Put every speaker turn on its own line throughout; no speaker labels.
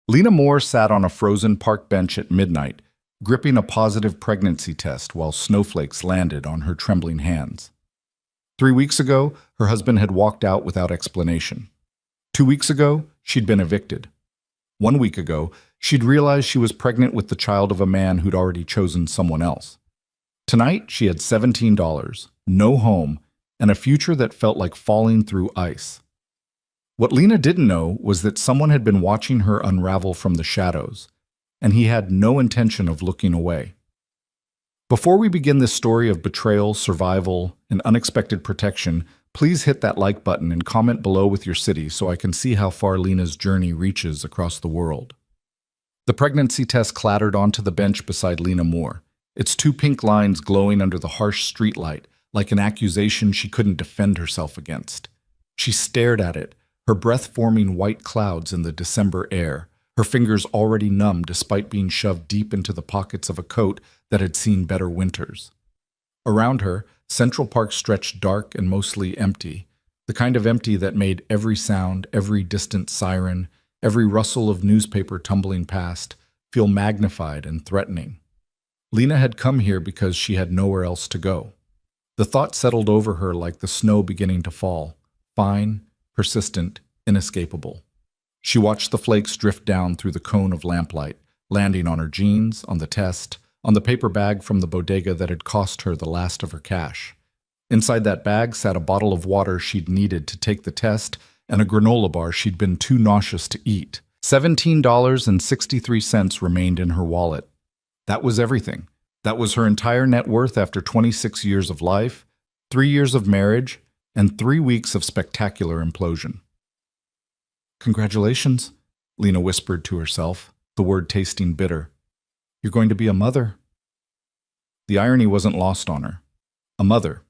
Lena Moore sat on a frozen park bench at midnight, gripping a positive pregnancy test while snowflakes landed on her trembling hands. 3 weeks ago, her husband had walked out without explanation. 2 weeks ago, she'd been evicted. 1 week ago, she'd realized she was pregnant with the child of a man who'd already chosen someone else. Tonight, she had $17, no home, and a future that felt like falling through ice. What Lena didn't know was that someone had been watching her unravel from the shadows, and he had no intention of looking away. Before we begin this story of betrayal, survival, and unexpected protection, please hit that like button and comment below with your city so I can see how far Lena's journey reaches across the world. The pregnancy test clattered onto the bench beside Lena Moore, its two pink lines glowing under the harsh streetlight like an accusation she couldn't defend herself against. She stared at it, her breath forming white clouds in the December air, her fingers already numb despite being shoved deep into the pockets of a coat that had seen better winters. Around her, Central Park stretched dark and mostly empty, the kind of empty that made every sound, every distant siren, every rustle of newspaper tumbling past feel magnified and threatening. Lena had come here because she had nowhere else to go. The thought settled over her like the snow beginning to fall, fine, persistent, inescapable. She watched the flakes drift down through the cone of lamplight, landing on her jeans, on the test, on the paper bag from the bodega that had cost her the last of her cash. Inside that bag sat a bottle of water she'd needed to take the test and a granola bar she'd been too nauseous to eat. $17.63 remained in her wallet. That was everything. That was her entire net worth after 26 years of life, 3 years of marriage, and 3 weeks of spectacular implosion. "Congratulations," Lena whispered to herself, the word tasting bitter. "You're going to be a mother." The irony wasn't lost on her. A mother.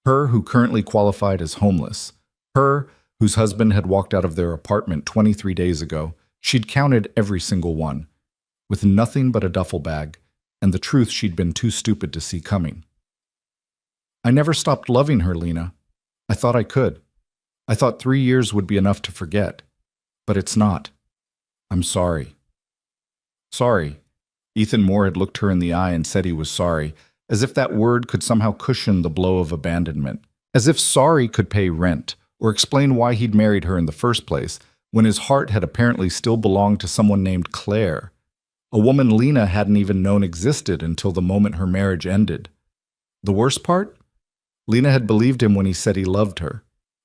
Her who currently qualified as homeless. Her whose husband had walked out of their apartment 23 days ago. She'd counted every single one, with nothing but a duffel bag, and the truth she'd been too stupid to see coming. "I never stopped loving her, Lena. I thought I could. I thought 3 years would be enough to forget. But it's not. I'm sorry." Sorry. Ethan Moore had looked her in the eye and said he was sorry, as if that word could somehow cushion the blow of abandonment, as if sorry could pay rent, or explain why he'd married her in the first place, when his heart had apparently still belonged to someone named Claire, a woman Lena hadn't even known existed until the moment her marriage ended. The worst part? Lena had believed him when he said he loved her.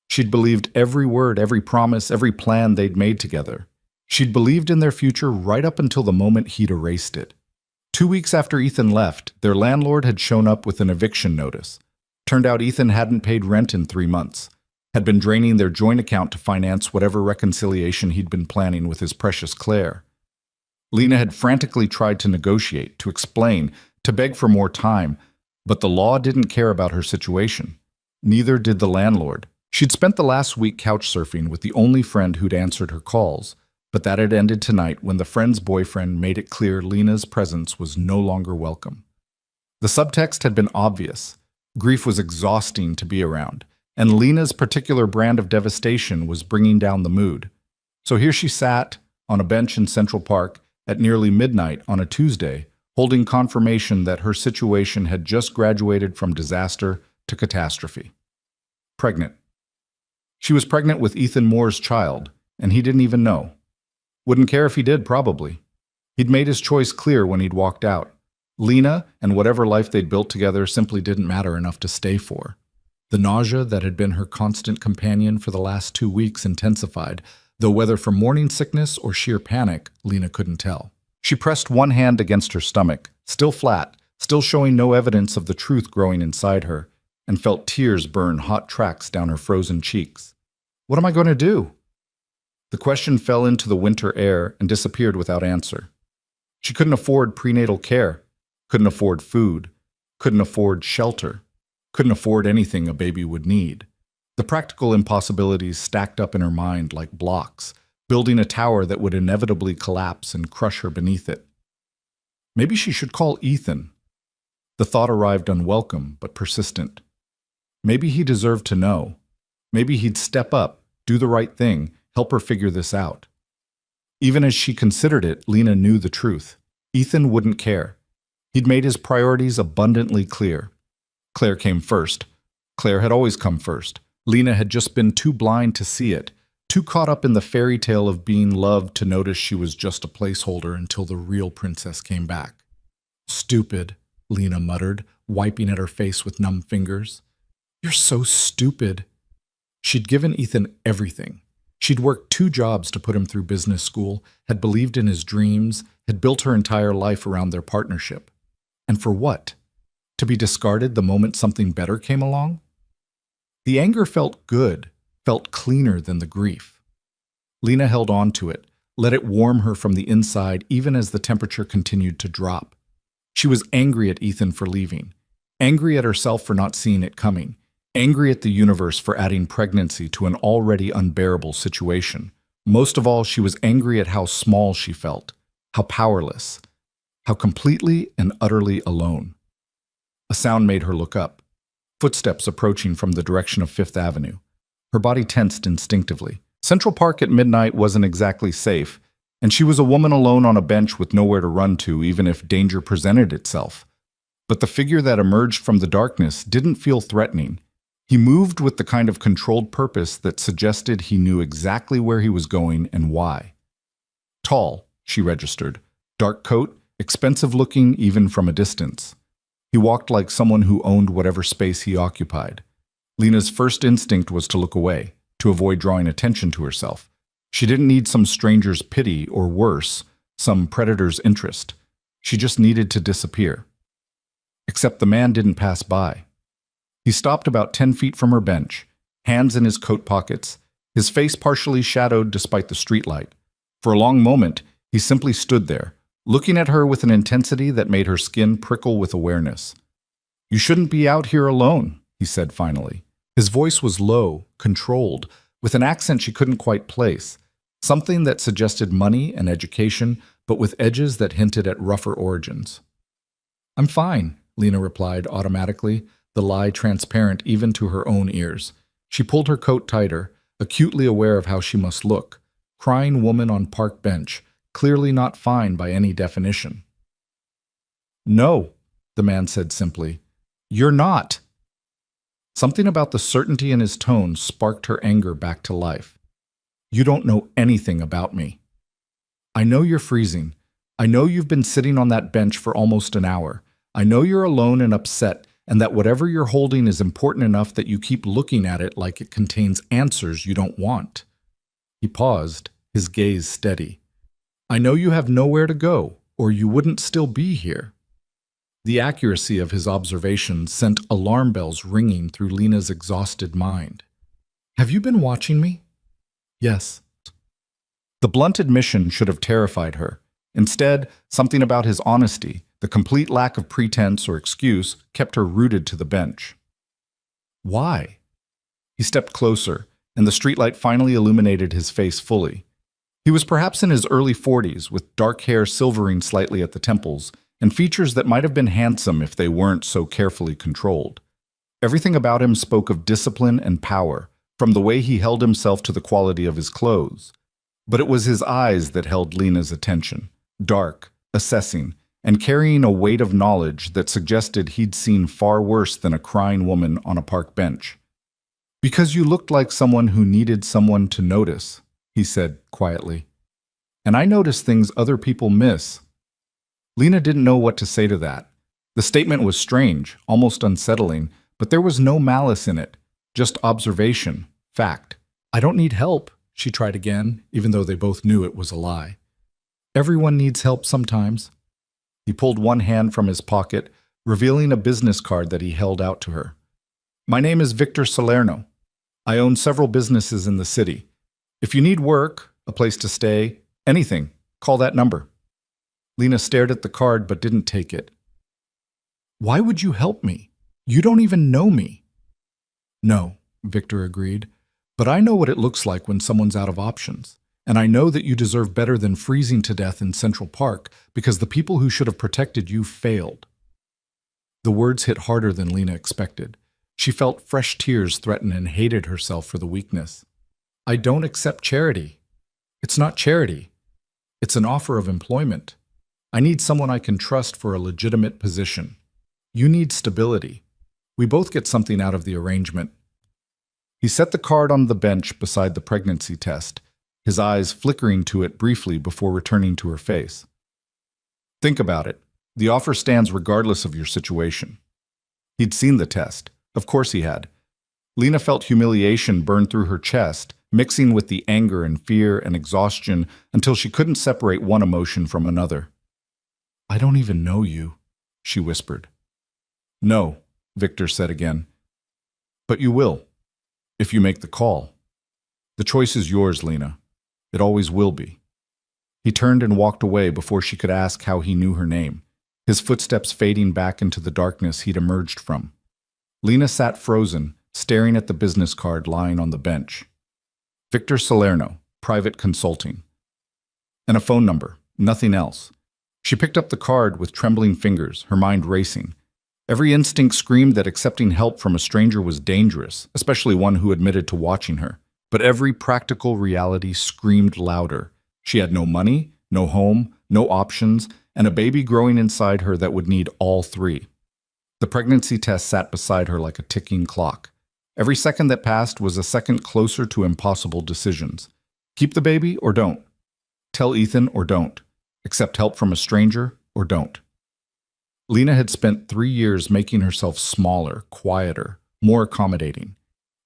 She'd believed every word, every promise, every plan they'd made together. She'd believed in their future right up until the moment he'd erased it. 2 weeks after Ethan left, their landlord had shown up with an eviction notice. Turned out Ethan hadn't paid rent in 3 months, had been draining their joint account to finance whatever reconciliation he'd been planning with his precious Claire. Lena had frantically tried to negotiate, to explain, to beg for more time, but the law didn't care about her situation. Neither did the landlord. She'd spent the last week couch surfing with the only friend who'd answered her calls, but that had ended tonight when the friend's boyfriend made it clear Lena's presence was no longer welcome. The subtext had been obvious. Grief was exhausting to be around, and Lena's particular brand of devastation was bringing down the mood. So here she sat, on a bench in Central Park, at nearly midnight on a Tuesday, holding confirmation that her situation had just graduated from disaster to catastrophe. Pregnant. She was pregnant with Ethan Moore's child, and he didn't even know. Wouldn't care if he did, probably. He'd made his choice clear when he'd walked out. Lena and whatever life they'd built together simply didn't matter enough to stay for. The nausea that had been her constant companion for the last 2 weeks intensified, though whether from morning sickness or sheer panic, Lena couldn't tell. She pressed one hand against her stomach, still flat, still showing no evidence of the truth growing inside her, and felt tears burn hot tracks down her frozen cheeks. What am I going to do? The question fell into the winter air and disappeared without answer. She couldn't afford prenatal care, couldn't afford food, couldn't afford shelter, couldn't afford anything a baby would need. The practical impossibilities stacked up in her mind like blocks, building a tower that would inevitably collapse and crush her beneath it. Maybe she should call Ethan. The thought arrived unwelcome but persistent. Maybe he deserved to know. Maybe he'd step up, do the right thing, help her figure this out. Even as she considered it, Lena knew the truth. Ethan wouldn't care. He'd made his priorities abundantly clear. Claire came first. Claire had always come first. Lena had just been too blind to see it, too caught up in the fairy tale of being loved to notice she was just a placeholder until the real princess came back. Stupid, Lena muttered, wiping at her face with numb fingers. You're so stupid. She'd given Ethan everything. She'd worked 2 jobs to put him through business school, had believed in his dreams, had built her entire life around their partnership. And for what? To be discarded the moment something better came along? The anger felt good, felt cleaner than the grief. Lena held on to it, let it warm her from the inside even as the temperature continued to drop. She was angry at Ethan for leaving, angry at herself for not seeing it coming, angry at the universe for adding pregnancy to an already unbearable situation. Most of all, she was angry at how small she felt, how powerless, how completely and utterly alone. A sound made her look up. Footsteps approaching from the direction of Fifth Avenue. Her body tensed instinctively. Central Park at midnight wasn't exactly safe, and she was a woman alone on a bench with nowhere to run to even if danger presented itself. But the figure that emerged from the darkness didn't feel threatening. He moved with the kind of controlled purpose that suggested he knew exactly where he was going and why. Tall, she registered. Dark coat, expensive looking even from a distance. He walked like someone who owned whatever space he occupied. Lena's first instinct was to look away, to avoid drawing attention to herself. She didn't need some stranger's pity or worse, some predator's interest. She just needed to disappear. Except the man didn't pass by. He stopped about 10 feet from her bench, hands in his coat pockets, his face partially shadowed despite the streetlight. For a long moment, he simply stood there, looking at her with an intensity that made her skin prickle with awareness. "You shouldn't be out here alone," he said finally. His voice was low, controlled, with an accent she couldn't quite place, something that suggested money and education, but with edges that hinted at rougher origins. "I'm fine," Lena replied automatically, the lie transparent even to her own ears. She pulled her coat tighter, acutely aware of how she must look. Crying woman on park bench, clearly not fine by any definition. "No," the man said simply. "You're not." Something about the certainty in his tone sparked her anger back to life. "You don't know anything about me. I know you're freezing. I know you've been sitting on that bench for almost an hour. I know you're alone and upset, and that whatever you're holding is important enough that you keep looking at it like it contains answers you don't want." He paused, his gaze steady. "I know you have nowhere to go, or you wouldn't still be here." The accuracy of his observation sent alarm bells ringing through Lena's exhausted mind. "Have you been watching me?" "Yes." The blunt admission should have terrified her. Instead, something about his honesty, the complete lack of pretense or excuse, kept her rooted to the bench. "Why?" He stepped closer, and the streetlight finally illuminated his face fully. He was perhaps in his early 40s, with dark hair silvering slightly at the temples, and features that might have been handsome if they weren't so carefully controlled. Everything about him spoke of discipline and power, from the way he held himself to the quality of his clothes. But it was his eyes that held Lena's attention, dark, assessing, and carrying a weight of knowledge that suggested he'd seen far worse than a crying woman on a park bench. "Because you looked like someone who needed someone to notice," he said quietly. "And I notice things other people miss." Lena didn't know what to say to that. The statement was strange, almost unsettling, but there was no malice in it, just observation, fact. "I don't need help," she tried again, even though they both knew it was a lie. "Everyone needs help sometimes." He pulled one hand from his pocket, revealing a business card that he held out to her. "My name is Victor Salerno. I own several businesses in the city. If you need work, a place to stay, anything, call that number." Lena stared at the card but didn't take it. "Why would you help me? You don't even know me." "No," Victor agreed, "but I know what it looks like when someone's out of options. And I know that you deserve better than freezing to death in Central Park because the people who should have protected you failed." The words hit harder than Lena expected. She felt fresh tears threaten and hated herself for the weakness. "I don't accept charity." "It's not charity." It's an offer of employment. I need someone I can trust for a legitimate position. You need stability. We both get something out of the arrangement." He set the card on the bench beside the pregnancy test, his eyes flickering to it briefly before returning to her face. "Think about it. The offer stands regardless of your situation." He'd seen the test. Of course he had. Lena felt humiliation burn through her chest, mixing with the anger and fear and exhaustion until she couldn't separate one emotion from another. "I don't even know you," she whispered. "No," Victor said again. "But you will, if you make the call. The choice is yours, Lena. It always will be." He turned and walked away before she could ask how he knew her name, his footsteps fading back into the darkness he'd emerged from. Lena sat frozen, staring at the business card lying on the bench. Victor Salerno, private consulting. And a phone number, nothing else. She picked up the card with trembling fingers, her mind racing. Every instinct screamed that accepting help from a stranger was dangerous, especially one who admitted to watching her. But every practical reality screamed louder. She had no money, no home, no options, and a baby growing inside her that would need all three. The pregnancy test sat beside her like a ticking clock. Every second that passed was a second closer to impossible decisions. Keep the baby or don't. Tell Ethan or don't. Accept help from a stranger or don't. Lena had spent 3 years making herself smaller, quieter, more accommodating.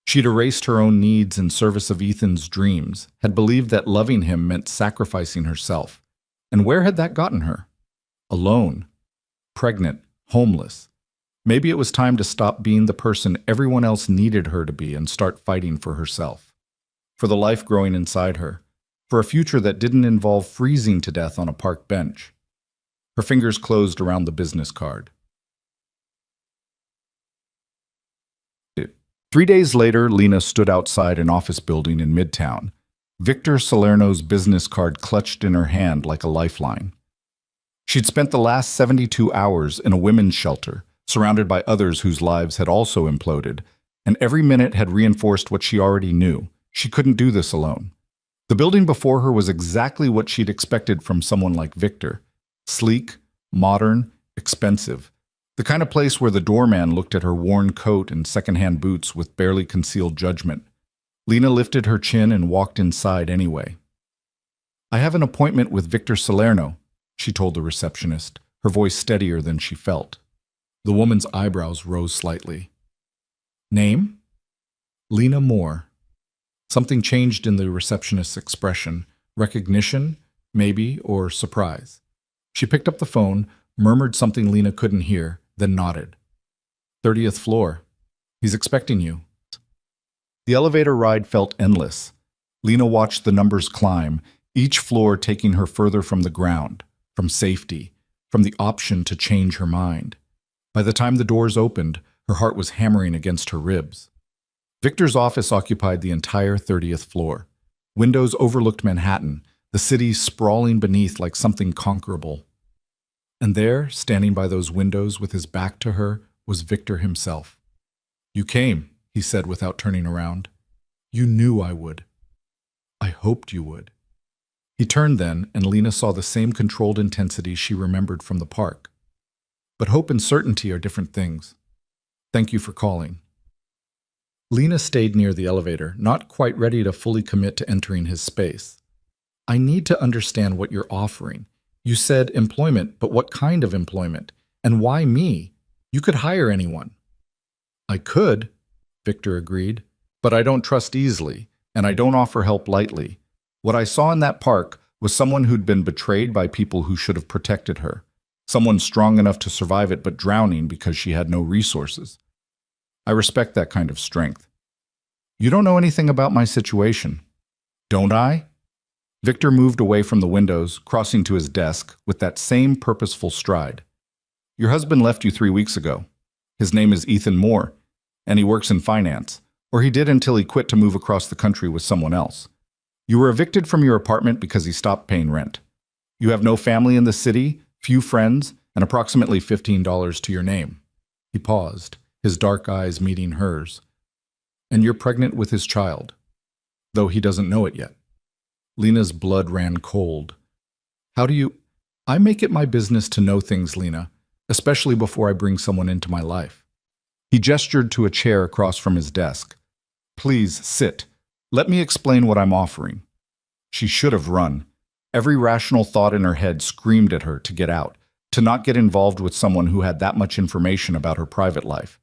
She'd erased her own needs in service of Ethan's dreams, had believed that loving him meant sacrificing herself. And where had that gotten her? Alone, pregnant, homeless. Maybe it was time to stop being the person everyone else needed her to be and start fighting for herself. For the life growing inside her. For a future that didn't involve freezing to death on a park bench. Her fingers closed around the business card. 3 days later, Lena stood outside an office building in Midtown, Victor Salerno's business card clutched in her hand like a lifeline. She'd spent the last 72 hours in a women's shelter, surrounded by others whose lives had also imploded, and every minute had reinforced what she already knew. She couldn't do this alone. The building before her was exactly what she'd expected from someone like Victor. Sleek, modern, expensive. The kind of place where the doorman looked at her worn coat and secondhand boots with barely concealed judgment. Lena lifted her chin and walked inside anyway. "I have an appointment with Victor Salerno," she told the receptionist, her voice steadier than she felt. The woman's eyebrows rose slightly. "Name?" "Lena Moore." Something changed in the receptionist's expression. Recognition, maybe, or surprise. She picked up the phone, murmured something Lena couldn't hear, then nodded. 30th floor. He's expecting you." The elevator ride felt endless. Lena watched the numbers climb, each floor taking her further from the ground, from safety, from the option to change her mind. By the time the doors opened, her heart was hammering against her ribs. Victor's office occupied the entire 30th floor. Windows overlooked Manhattan, the city sprawling beneath like something conquerable. And there, standing by those windows with his back to her, was Victor himself. "You came," he said without turning around. "You knew I would. I hoped you would." He turned then, and Lena saw the same controlled intensity she remembered from the park. But hope and certainty are different things. "Thank you for calling." Lena stayed near the elevator, not quite ready to fully commit to entering his space. "I need to understand what you're offering. You said employment, but what kind of employment? And why me? You could hire anyone." "I could," Victor agreed, "but I don't trust easily, and I don't offer help lightly. What I saw in that park was someone who'd been betrayed by people who should have protected her. Someone strong enough to survive it but drowning because she had no resources. I respect that kind of strength. You don't know anything about my situation." "Don't I?" Victor moved away from the windows, crossing to his desk with that same purposeful stride. "Your husband left you 3 weeks ago. His name is Ethan Moore, and he works in finance, or he did until he quit to move across the country with someone else. You were evicted from your apartment because he stopped paying rent. You have no family in the city, few friends, and approximately $15 to your name." He paused, his dark eyes meeting hers. "And you're pregnant with his child, though he doesn't know it yet." Lena's blood ran cold. How do you... I make it my business to know things, Lena, especially before I bring someone into my life. He gestured to a chair across from his desk. Please, sit. Let me explain what I'm offering. She should have run. Every rational thought in her head screamed at her to get out, to not get involved with someone who had that much information about her private life.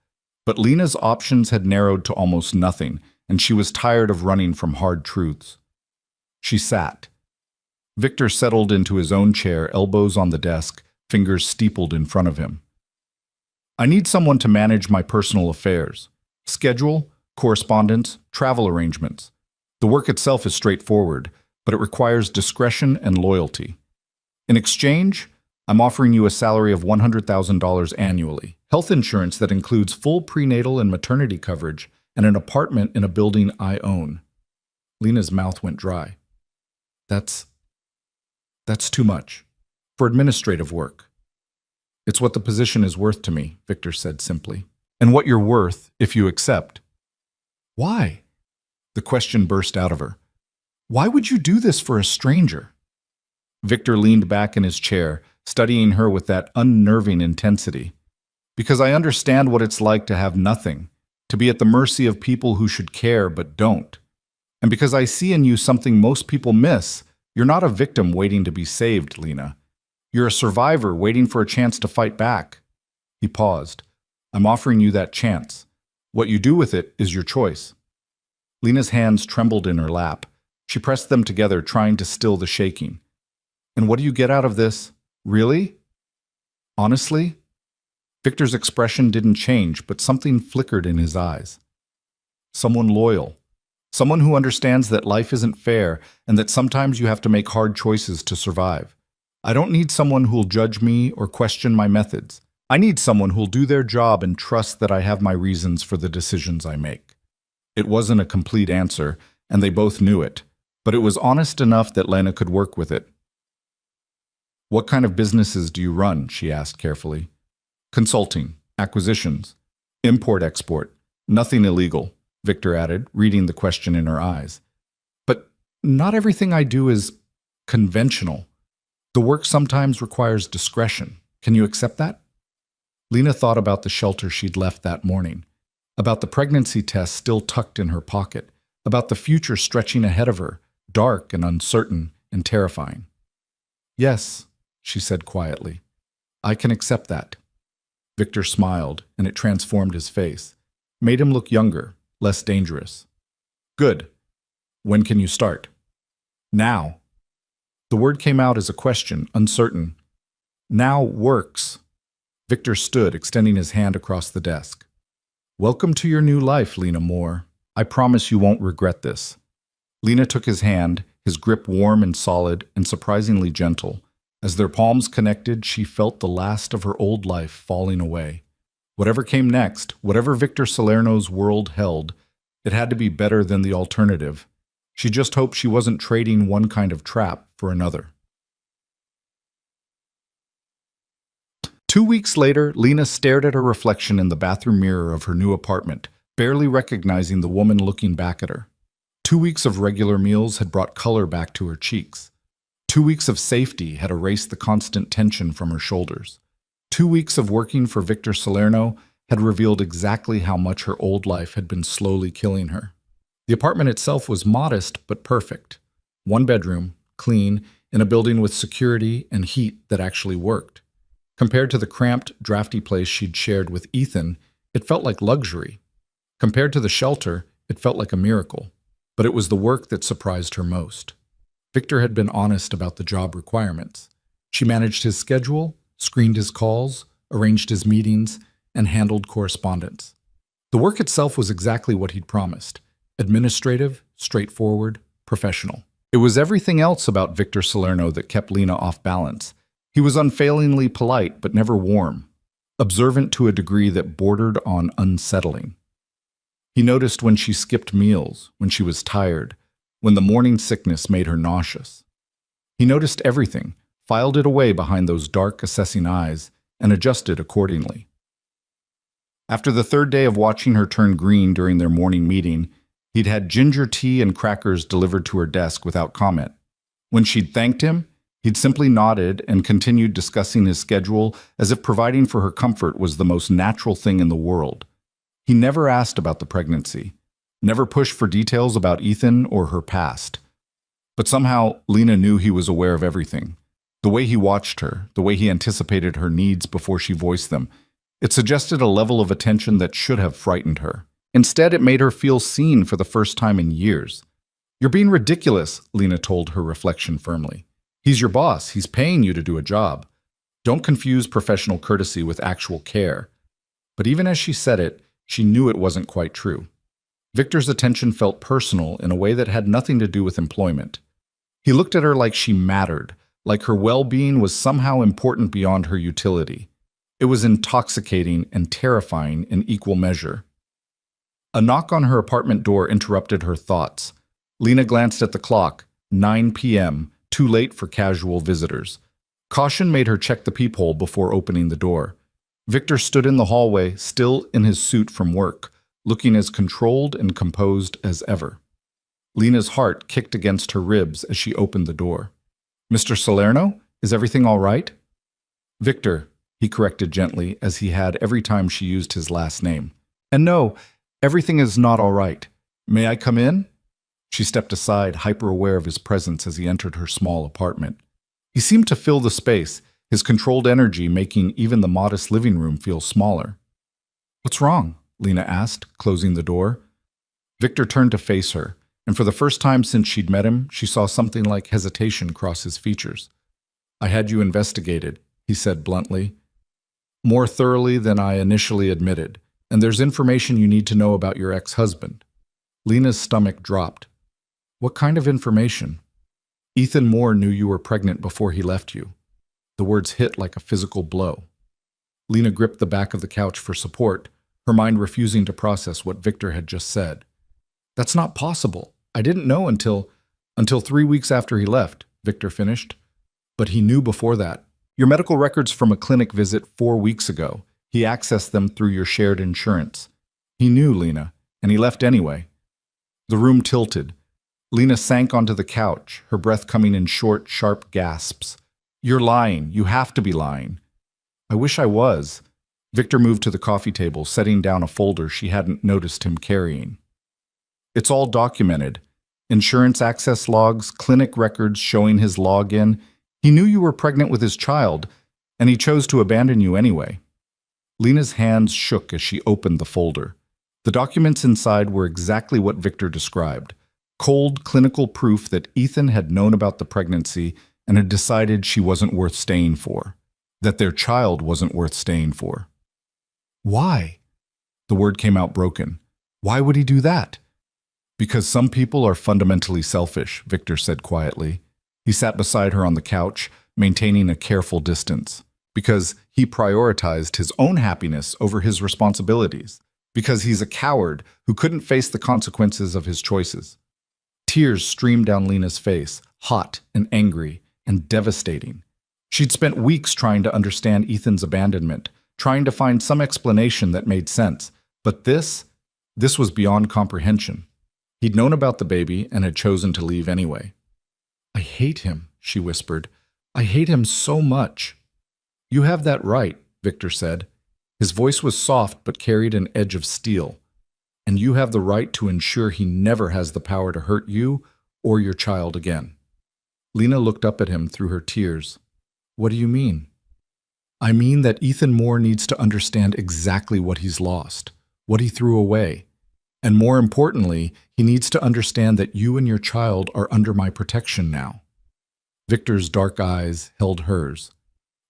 But Lena's options had narrowed to almost nothing, and she was tired of running from hard truths. She sat. Victor settled into his own chair, elbows on the desk, fingers steepled in front of him. I need someone to manage my personal affairs. Schedule, correspondence, travel arrangements. The work itself is straightforward, but it requires discretion and loyalty. In exchange, I'm offering you a salary of $100,000 annually, health insurance that includes full prenatal and maternity coverage, and an apartment in a building I own. Lena's mouth went dry. That's too much. For administrative work. It's what the position is worth to me, Victor said simply. And what you're worth if you accept. Why? The question burst out of her. Why would you do this for a stranger? Victor leaned back in his chair, studying her with that unnerving intensity. Because I understand what it's like to have nothing, to be at the mercy of people who should care but don't. And because I see in you something most people miss, you're not a victim waiting to be saved, Lena. You're a survivor waiting for a chance to fight back. He paused. I'm offering you that chance. What you do with it is your choice. Lena's hands trembled in her lap. She pressed them together, trying to still the shaking. And what do you get out of this? Really? Honestly? Victor's expression didn't change, but something flickered in his eyes. Someone loyal. Someone who understands that life isn't fair and that sometimes you have to make hard choices to survive. I don't need someone who'll judge me or question my methods. I need someone who'll do their job and trust that I have my reasons for the decisions I make. It wasn't a complete answer, and they both knew it, but it was honest enough that Lena could work with it. What kind of businesses do you run? She asked carefully. Consulting, acquisitions, import-export, nothing illegal, Victor added, reading the question in her eyes. But not everything I do is conventional. The work sometimes requires discretion. Can you accept that? Lena thought about the shelter she'd left that morning, about the pregnancy test still tucked in her pocket, about the future stretching ahead of her, dark and uncertain and terrifying. Yes, she said quietly. I can accept that. Victor smiled, and it transformed his face, made him look younger, less dangerous. Good. When can you start? Now. The word came out as a question, uncertain. Now works. Victor stood, extending his hand across the desk. Welcome to your new life, Lena Moore. I promise you won't regret this. Lena took his hand, his grip warm and solid and surprisingly gentle. As their palms connected, she felt the last of her old life falling away. Whatever came next, whatever Victor Salerno's world held, it had to be better than the alternative. She just hoped she wasn't trading one kind of trap for another. 2 weeks later, Lena stared at her reflection in the bathroom mirror of her new apartment, barely recognizing the woman looking back at her. 2 weeks of regular meals had brought color back to her cheeks. 2 weeks of safety had erased the constant tension from her shoulders. 2 weeks of working for Victor Salerno had revealed exactly how much her old life had been slowly killing her. The apartment itself was modest but perfect. 1 bedroom, clean, in a building with security and heat that actually worked. Compared to the cramped, drafty place she'd shared with Ethan, it felt like luxury. Compared to the shelter, it felt like a miracle. But it was the work that surprised her most. Victor had been honest about the job requirements. She managed his schedule, screened his calls, arranged his meetings, and handled correspondence. The work itself was exactly what he'd promised: administrative, straightforward, professional. It was everything else about Victor Salerno that kept Lena off balance. He was unfailingly polite but never warm, observant to a degree that bordered on unsettling. He noticed when she skipped meals, when she was tired, when the morning sickness made her nauseous. He noticed everything, filed it away behind those dark, assessing eyes, and adjusted accordingly. After the 3rd day of watching her turn green during their morning meeting, he'd had ginger tea and crackers delivered to her desk without comment. When she'd thanked him, He'd simply nodded and continued discussing his schedule as if providing for her comfort was the most natural thing in the world. He never asked about the pregnancy, never pushed for details about Ethan or her past. But somehow, Lena knew he was aware of everything. The way he watched her, the way he anticipated her needs before she voiced them, it suggested a level of attention that should have frightened her. Instead, it made her feel seen for the first time in years. "You're being ridiculous," Lena told her reflection firmly. "He's your boss. He's paying you to do a job. Don't confuse professional courtesy with actual care." But even as she said it, she knew it wasn't quite true. Victor's attention felt personal in a way that had nothing to do with employment. He looked at her like she mattered, like her well-being was somehow important beyond her utility. It was intoxicating and terrifying in equal measure. A knock on her apartment door interrupted her thoughts. Lena glanced at the clock. 9 p.m., too late for casual visitors. Caution made her check the peephole before opening the door. Victor stood in the hallway, still in his suit from work, looking as controlled and composed as ever. Lena's heart kicked against her ribs as she opened the door. "Mr. Salerno, is everything all right?" "Victor," he corrected gently, as he had every time she used his last name. "And no, everything is not all right. May I come in?" She stepped aside, hyper-aware of his presence as he entered her small apartment. He seemed to fill the space, his controlled energy making even the modest living room feel smaller. "What's wrong?" Lena asked, closing the door. Victor turned to face her, and for the first time since she'd met him, she saw something like hesitation cross his features. "I had you investigated," he said bluntly. "More thoroughly than I initially admitted, and there's information you need to know about your ex-husband." Lena's stomach dropped. "What kind of information?" "Ethan Moore knew you were pregnant before he left you." The words hit like a physical blow. Lena gripped the back of the couch for support, her mind refusing to process what Victor had just said. "That's not possible. I didn't know until 3 weeks after he left," Victor finished. "But he knew before that. Your medical records from a clinic visit 4 weeks ago. He accessed them through your shared insurance. He knew, Lena, and he left anyway." The room tilted. Lena sank onto the couch, her breath coming in short, sharp gasps. "You're lying. You have to be lying." "I wish I was." Victor moved to the coffee table, setting down a folder she hadn't noticed him carrying. "It's all documented. Insurance access logs, clinic records showing his login. He knew you were pregnant with his child, and he chose to abandon you anyway." Lena's hands shook as she opened the folder. The documents inside were exactly what Victor described. Cold, clinical proof that Ethan had known about the pregnancy and had decided she wasn't worth staying for. That their child wasn't worth staying for. "Why?" The word came out broken. "Why would he do that?" "Because some people are fundamentally selfish," Victor said quietly. He sat beside her on the couch, maintaining a careful distance. Because he prioritized his own happiness over his responsibilities. Because he's a coward who couldn't face the consequences of his choices. Tears streamed down Lena's face, hot and angry and devastating. She'd spent weeks trying to understand Ethan's abandonment, trying to find some explanation that made sense. But this was beyond comprehension. He'd known about the baby and had chosen to leave anyway. "I hate him," she whispered. "I hate him so much." "You have that right," Victor said. His voice was soft but carried an edge of steel. "And you have the right to ensure he never has the power to hurt you or your child again." Lena looked up at him through her tears. "What do you mean?" "I mean that Ethan Moore needs to understand exactly what he's lost, what he threw away. And more importantly, he needs to understand that you and your child are under my protection now." Victor's dark eyes held hers.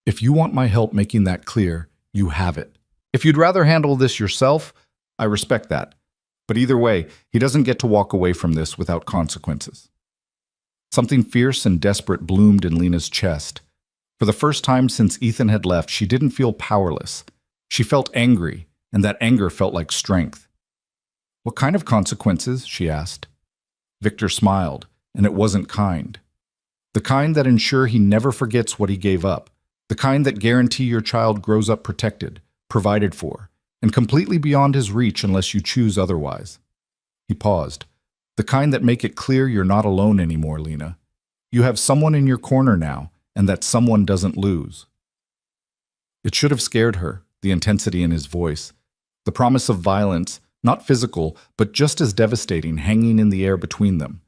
"If you want my help making that clear, you have it. If you'd rather handle this yourself, I respect that. But either way, he doesn't get to walk away from this without consequences." Something fierce and desperate bloomed in Lena's chest. For the first time since Ethan had left, she didn't feel powerless. She felt angry, and that anger felt like strength. "What kind of consequences?" she asked. Victor smiled, and it wasn't kind. "The kind that ensure he never forgets what he gave up. The kind that guarantee your child grows up protected, provided for, and completely beyond his reach unless you choose otherwise." He paused. "The kind that make it clear you're not alone anymore, Lena. You have someone in your corner now, and that someone doesn't lose. It should have scared her, the intensity in his voice, the promise of violence, not physical, but just as devastating, hanging in the air between them.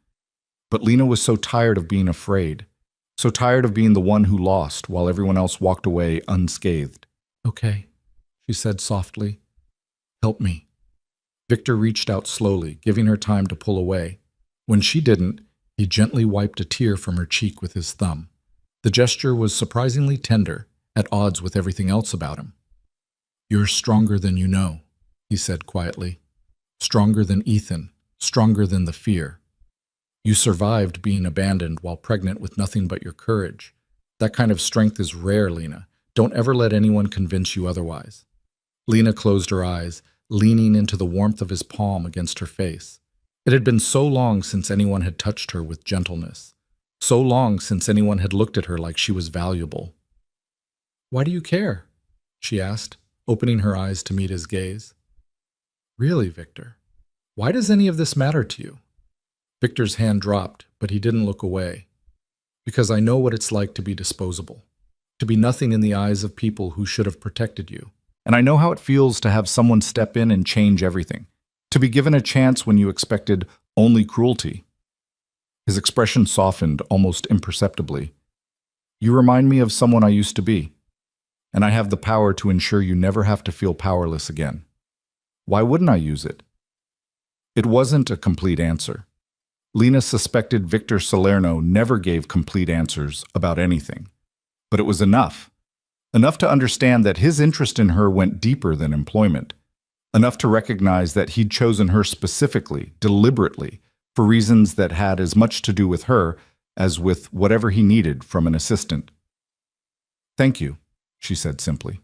But Lena was so tired of being afraid, so tired of being the one who lost while everyone else walked away unscathed. "Okay," she said softly. "Help me." Victor reached out slowly, giving her time to pull away. When she didn't, he gently wiped a tear from her cheek with his thumb. The gesture was surprisingly tender, at odds with everything else about him. "You're stronger than you know," he said quietly. "Stronger than Ethan, stronger than the fear. You survived being abandoned while pregnant with nothing but your courage. That kind of strength is rare, Lena. Don't ever let anyone convince you otherwise." Lena closed her eyes, leaning into the warmth of his palm against her face. It had been so long since anyone had touched her with gentleness, so long since anyone had looked at her like she was valuable. "Why do you care?" she asked, opening her eyes to meet his gaze. "Really, Victor, why does any of this matter to you?" Victor's hand dropped, but he didn't look away. "Because I know what it's like to be disposable, to be nothing in the eyes of people who should have protected you. And I know how it feels to have someone step in and change everything, to be given a chance when you expected only cruelty." His expression softened almost imperceptibly. "You remind me of someone I used to be, and I have the power to ensure you never have to feel powerless again. Why wouldn't I use it?" It wasn't a complete answer. Lena suspected Victor Salerno never gave complete answers about anything. But it was enough. Enough to understand that his interest in her went deeper than employment. Enough to recognize that he'd chosen her specifically, deliberately, for reasons that had as much to do with her as with whatever he needed from an assistant. "Thank you," she said simply.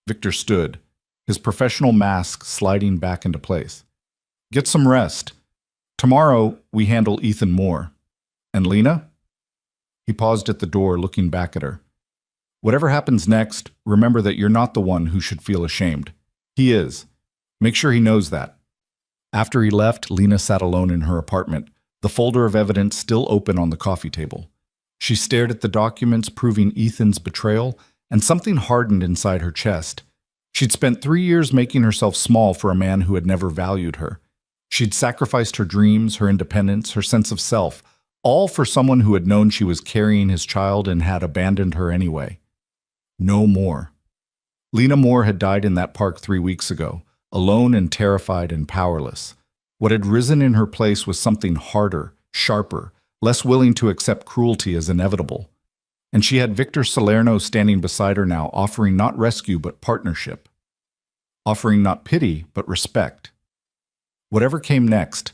Victor stood, his professional mask sliding back into place. "Get some rest. Tomorrow, we handle Ethan Moore. And Lena?" He paused at the door, looking back at her. "Whatever happens next, remember that you're not the one who should feel ashamed. He is. Make sure he knows that." After he left, Lena sat alone in her apartment, the folder of evidence still open on the coffee table. She stared at the documents proving Ethan's betrayal, and something hardened inside her chest. She'd spent 3 years making herself small for a man who had never valued her. She'd sacrificed her dreams, her independence, her sense of self, all for someone who had known she was carrying his child and had abandoned her anyway. No more. Lena Moore had died in that park 3 weeks ago, alone and terrified and powerless. What had risen in her place was something harder, sharper, less willing to accept cruelty as inevitable. And she had Victor Salerno standing beside her now, offering not rescue but partnership. Offering not pity but respect. Whatever came next,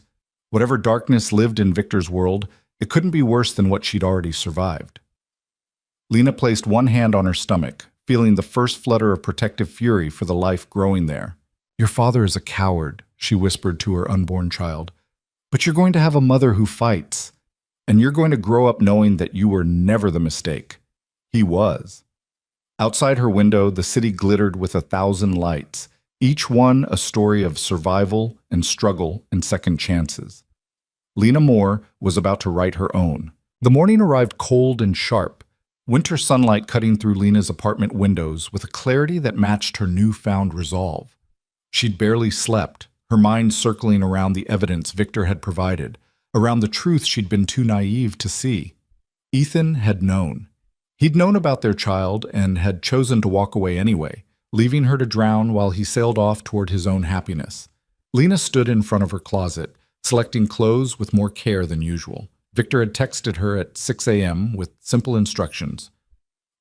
whatever darkness lived in Victor's world, it couldn't be worse than what she'd already survived. Lena placed one hand on her stomach, feeling the first flutter of protective fury for the life growing there. "Your father is a coward," she whispered to her unborn child. "But you're going to have a mother who fights, and you're going to grow up knowing that you were never the mistake. He was." Outside her window, the city glittered with 1,000 lights, each one a story of survival and struggle and second chances. Lena Moore was about to write her own. The morning arrived cold and sharp, winter sunlight cutting through Lena's apartment windows with a clarity that matched her newfound resolve. She'd barely slept, her mind circling around the evidence Victor had provided, around the truth she'd been too naive to see. Ethan had known. He'd known about their child and had chosen to walk away anyway, leaving her to drown while he sailed off toward his own happiness. Lena stood in front of her closet, selecting clothes with more care than usual. Victor had texted her at 6 a.m. with simple instructions.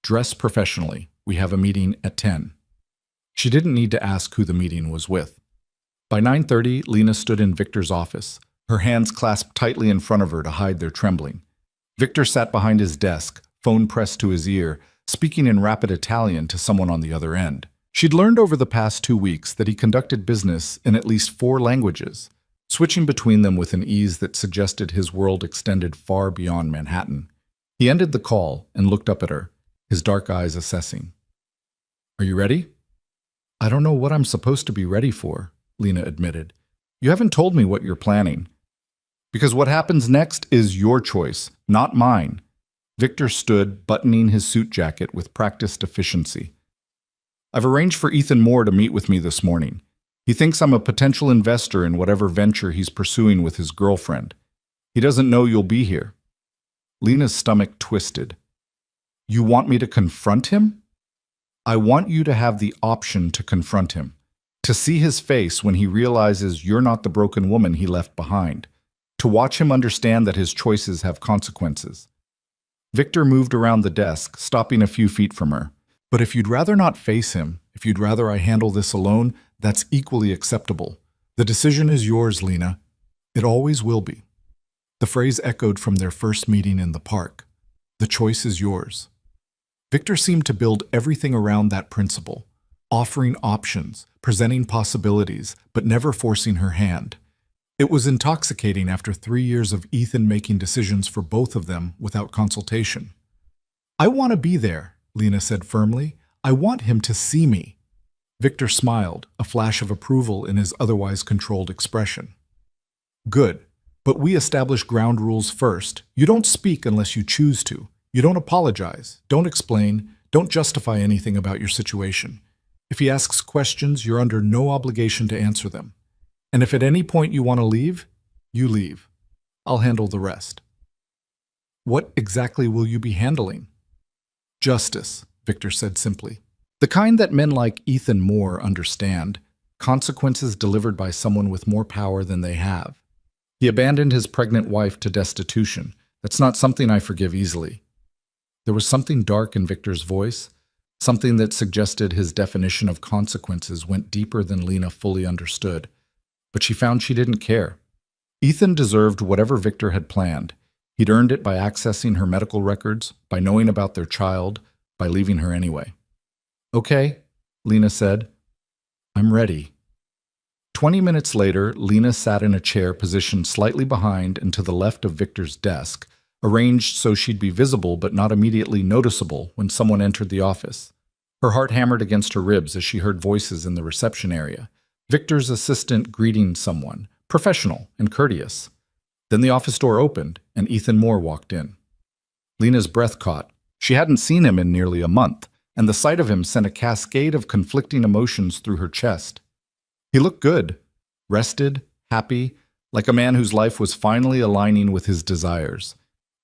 "Dress professionally. We have a meeting at 10. She didn't need to ask who the meeting was with. By 9:30, Lena stood in Victor's office, her hands clasped tightly in front of her to hide their trembling. Victor sat behind his desk, phone pressed to his ear, speaking in rapid Italian to someone on the other end. She'd learned over the past 2 weeks that he conducted business in at least 4 languages, switching between them with an ease that suggested his world extended far beyond Manhattan. He ended the call and looked up at her, his dark eyes assessing. "Are you ready?" "I don't know what I'm supposed to be ready for," Lena admitted. "You haven't told me what you're planning. Because what happens next is your choice, not mine. Victor stood, buttoning his suit jacket with practiced efficiency. I've arranged for Ethan Moore to meet with me this morning. He thinks I'm a potential investor in whatever venture he's pursuing with his girlfriend. He doesn't know you'll be here. Lena's stomach twisted. You want me to confront him? I want you to have the option to confront him, to see his face when he realizes you're not the broken woman he left behind, to watch him understand that his choices have consequences. Victor moved around the desk, stopping a few feet from her. But if you'd rather not face him, if you'd rather I handle this alone, that's equally acceptable. The decision is yours, Lena. It always will be. The phrase echoed from their first meeting in the park. The choice is yours. Victor seemed to build everything around that principle, offering options, presenting possibilities, but never forcing her hand. It was intoxicating after 3 years of Ethan making decisions for both of them without consultation. I want to be there, Lena said firmly. I want him to see me. Victor smiled, a flash of approval in his otherwise controlled expression. Good, but we establish ground rules first. You don't speak unless you choose to. You don't apologize, don't explain, don't justify anything about your situation. If he asks questions, you're under no obligation to answer them. And if at any point you want to leave, you leave. I'll handle the rest. What exactly will you be handling? Justice, Victor said simply. The kind that men like Ethan Moore understand, consequences delivered by someone with more power than they have. He abandoned his pregnant wife to destitution. That's not something I forgive easily. There was something dark in Victor's voice, something that suggested his definition of consequences went deeper than Lena fully understood. But she found she didn't care. Ethan deserved whatever Victor had planned. He'd earned it by accessing her medical records, by knowing about their child, by leaving her anyway. Okay, Lena said. I'm ready. 20 minutes later, Lena sat in a chair positioned slightly behind and to the left of Victor's desk, arranged so she'd be visible but not immediately noticeable when someone entered the office. Her heart hammered against her ribs as she heard voices in the reception area. Victor's assistant greeting someone, professional and courteous. Then the office door opened, and Ethan Moore walked in. Lena's breath caught. She hadn't seen him in nearly a month, and the sight of him sent a cascade of conflicting emotions through her chest. He looked good, rested, happy, like a man whose life was finally aligning with his desires.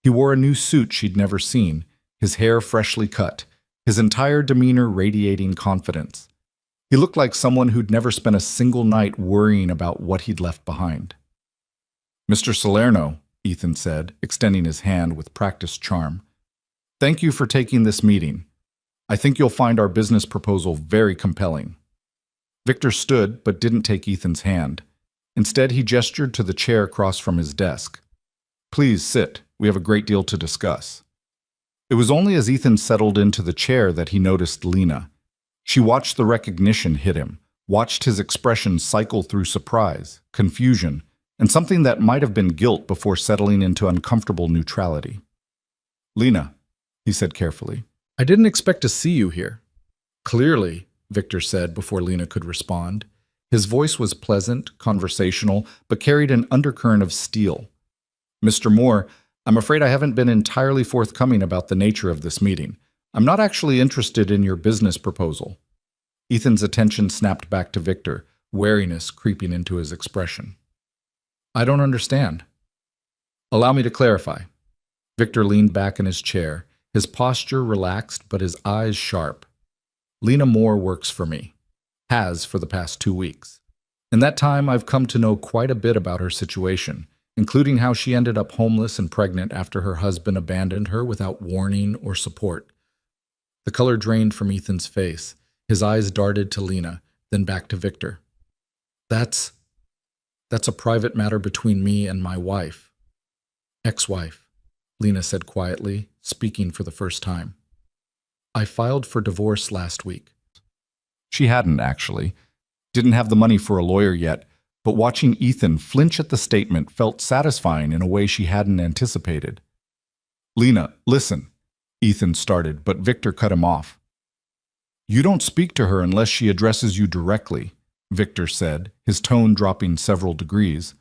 He wore a new suit she'd never seen, his hair freshly cut, his entire demeanor radiating confidence. He looked like someone who'd never spent a single night worrying about what he'd left behind. Mr. Salerno, Ethan said, extending his hand with practiced charm. Thank you for taking this meeting. I think you'll find our business proposal very compelling. Victor stood but didn't take Ethan's hand. Instead, he gestured to the chair across from his desk. Please sit. We have a great deal to discuss. It was only as Ethan settled into the chair that he noticed Lena. She watched the recognition hit him, watched his expression cycle through surprise, confusion, and something that might have been guilt before settling into uncomfortable neutrality. Lena, he said carefully, I didn't expect to see you here. Clearly, Victor said before Lena could respond. His voice was pleasant, conversational, but carried an undercurrent of steel. Mr. Moore, I'm afraid I haven't been entirely forthcoming about the nature of this meeting. I'm not actually interested in your business proposal. Ethan's attention snapped back to Victor, wariness creeping into his expression. I don't understand. Allow me to clarify. Victor leaned back in his chair, his posture relaxed but his eyes sharp. Lena Moore works for me. Has for the past 2 weeks. In that time, I've come to know quite a bit about her situation, including how she ended up homeless and pregnant after her husband abandoned her without warning or support. The color drained from Ethan's face. His eyes darted to Lena, then back to Victor. That's a private matter between me and my wife. Ex-wife, Lena said quietly, speaking for the first time. I filed for divorce last week. She hadn't, actually. Didn't have the money for a lawyer yet, but watching Ethan flinch at the statement felt satisfying in a way she hadn't anticipated. Lena, listen, Ethan started, but Victor cut him off. You don't speak to her unless she addresses you directly, Victor said, his tone dropping several degrees.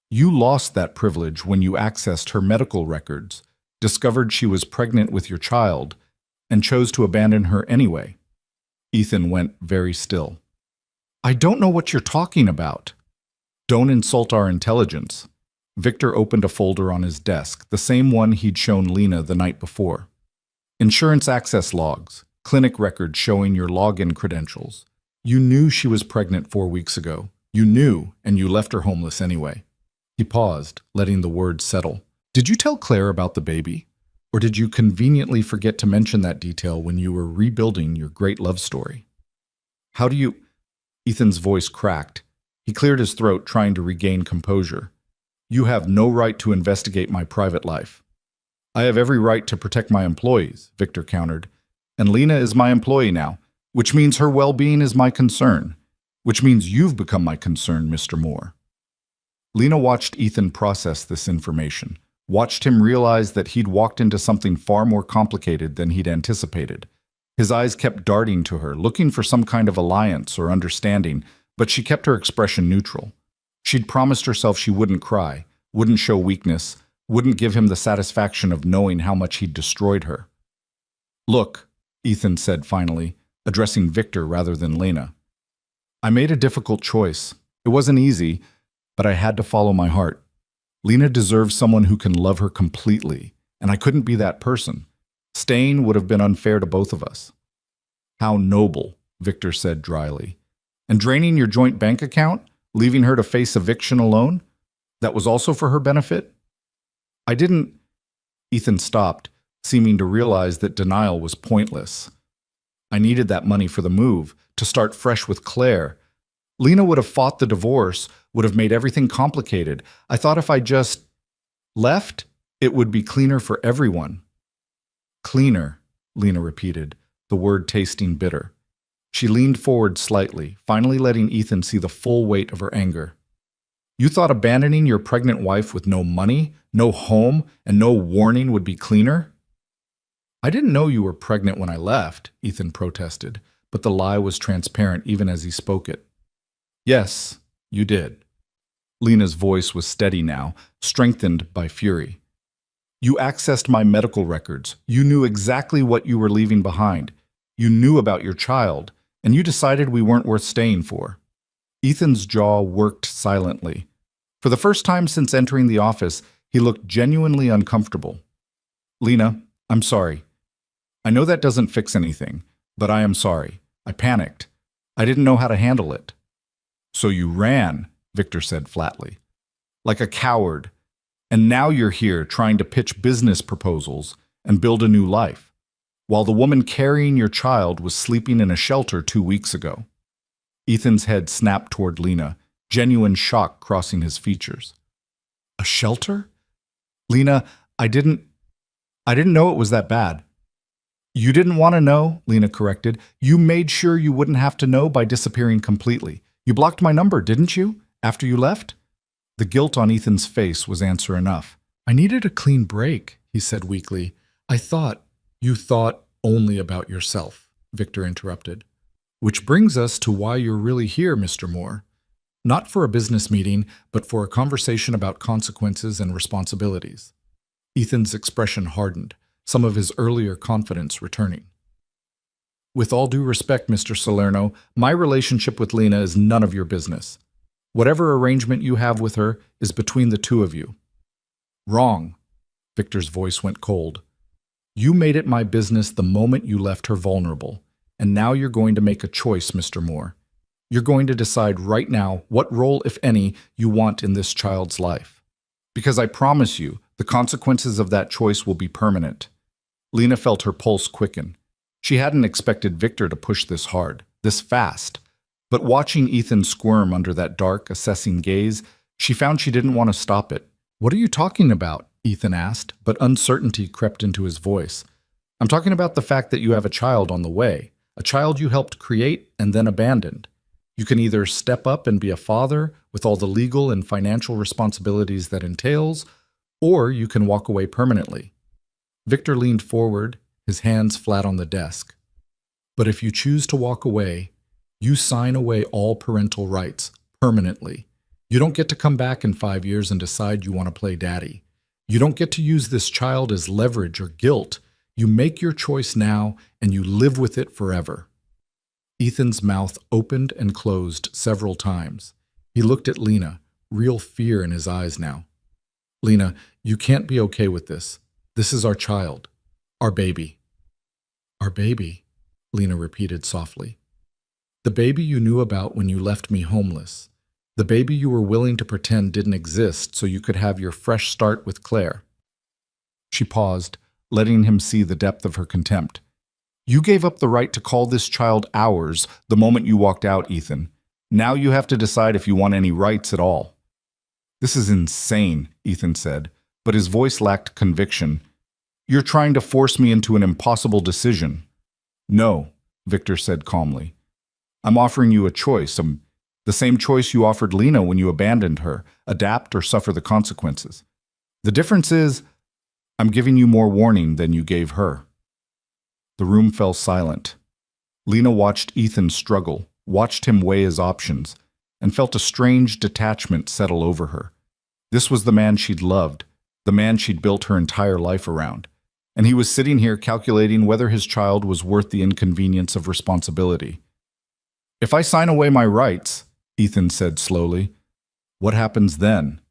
You lost that privilege when you accessed her medical records, discovered she was pregnant with your child, and chose to abandon her anyway. Ethan went very still. I don't know what you're talking about. Don't insult our intelligence. Victor opened a folder on his desk, the same one he'd shown Lena the night before. Insurance access logs, clinic records showing your login credentials. You knew she was pregnant 4 weeks ago. You knew, and you left her homeless anyway. He paused, letting the words settle. Did you tell Claire about the baby? Or did you conveniently forget to mention that detail when you were rebuilding your great love story? How do you... Ethan's voice cracked. He cleared his throat, trying to regain composure. You have no right to investigate my private life. I have every right to protect my employees, Victor countered. And Lena is my employee now, which means her well-being is my concern, which means you've become my concern, Mr. Moore. Lena watched Ethan process this information, watched him realize that he'd walked into something far more complicated than he'd anticipated. His eyes kept darting to her, looking for some kind of alliance or understanding, but she kept her expression neutral. She'd promised herself she wouldn't cry, wouldn't show weakness, wouldn't give him the satisfaction of knowing how much he'd destroyed her. Look, Ethan said finally, addressing Victor rather than Lena. I made a difficult choice. It wasn't easy, but I had to follow my heart. Lena deserves someone who can love her completely, and I couldn't be that person. Staying would have been unfair to both of us. How noble, Victor said dryly. And draining your joint bank account? Leaving her to face eviction alone? That was also for her benefit? I didn't... Ethan stopped, seeming to realize that denial was pointless. I needed that money for the move, to start fresh with Claire. Lena would have fought the divorce, would have made everything complicated. I thought if I just left, it would be cleaner for everyone. Cleaner, Lena repeated, the word tasting bitter. She leaned forward slightly, finally letting Ethan see the full weight of her anger. You thought abandoning your pregnant wife with no money, no home, and no warning would be cleaner? I didn't know you were pregnant when I left, Ethan protested, but the lie was transparent even as he spoke it. Yes, you did. Lena's voice was steady now, strengthened by fury. You accessed my medical records. You knew exactly what you were leaving behind. You knew about your child, and you decided we weren't worth staying for. Ethan's jaw worked silently. For the first time since entering the office, he looked genuinely uncomfortable. Lena, I'm sorry. I know that doesn't fix anything, but I am sorry. I panicked. I didn't know how to handle it. So you ran, Victor said flatly. Like a coward. And now you're here trying to pitch business proposals and build a new life, while the woman carrying your child was sleeping in a shelter 2 weeks ago. Ethan's head snapped toward Lena, genuine shock crossing his features. A shelter? Lena, I didn't know it was that bad. You didn't want to know, Lena corrected. You made sure you wouldn't have to know by disappearing completely. You blocked my number, didn't you, after you left? The guilt on Ethan's face was answer enough. I needed a clean break, he said weakly. You thought only about yourself, Victor interrupted. Which brings us to why you're really here, Mr. Moore. Not for a business meeting, but for a conversation about consequences and responsibilities. Ethan's expression hardened, some of his earlier confidence returning. With all due respect, Mr. Salerno, my relationship with Lena is none of your business. Whatever arrangement you have with her is between the two of you. Wrong. Victor's voice went cold. You made it my business the moment you left her vulnerable, and now you're going to make a choice, Mr. Moore. You're going to decide right now what role, if any, you want in this child's life. Because I promise you, the consequences of that choice will be permanent. Lena felt her pulse quicken. She hadn't expected Victor to push this hard, this fast. But watching Ethan squirm under that dark, assessing gaze, she found she didn't want to stop it. What are you talking about? Ethan asked, but uncertainty crept into his voice. I'm talking about the fact that you have a child on the way, a child you helped create and then abandoned. You can either step up and be a father with all the legal and financial responsibilities that entails, or you can walk away permanently. Victor leaned forward, his hands flat on the desk. But if you choose to walk away, you sign away all parental rights, permanently. You don't get to come back in 5 years and decide you want to play daddy. You don't get to use this child as leverage or guilt. You make your choice now, and you live with it forever. Ethan's mouth opened and closed several times. He looked at Lena, real fear in his eyes now. Lena, you can't be okay with this. This is our child. Our baby. Our baby, Lena repeated softly. The baby you knew about when you left me homeless. The baby you were willing to pretend didn't exist so you could have your fresh start with Claire. She paused, letting him see the depth of her contempt. You gave up the right to call this child ours the moment you walked out, Ethan. Now you have to decide if you want any rights at all. This is insane, Ethan said, but his voice lacked conviction. You're trying to force me into an impossible decision. No, Victor said calmly. I'm offering you a choice, the same choice you offered Lena when you abandoned her, adapt or suffer the consequences. The difference is, I'm giving you more warning than you gave her. The room fell silent. Lena watched Ethan struggle, watched him weigh his options, and felt a strange detachment settle over her. This was the man she'd loved, the man she'd built her entire life around, and he was sitting here calculating whether his child was worth the inconvenience of responsibility. If I sign away my rights, Ethan said slowly, what happens then?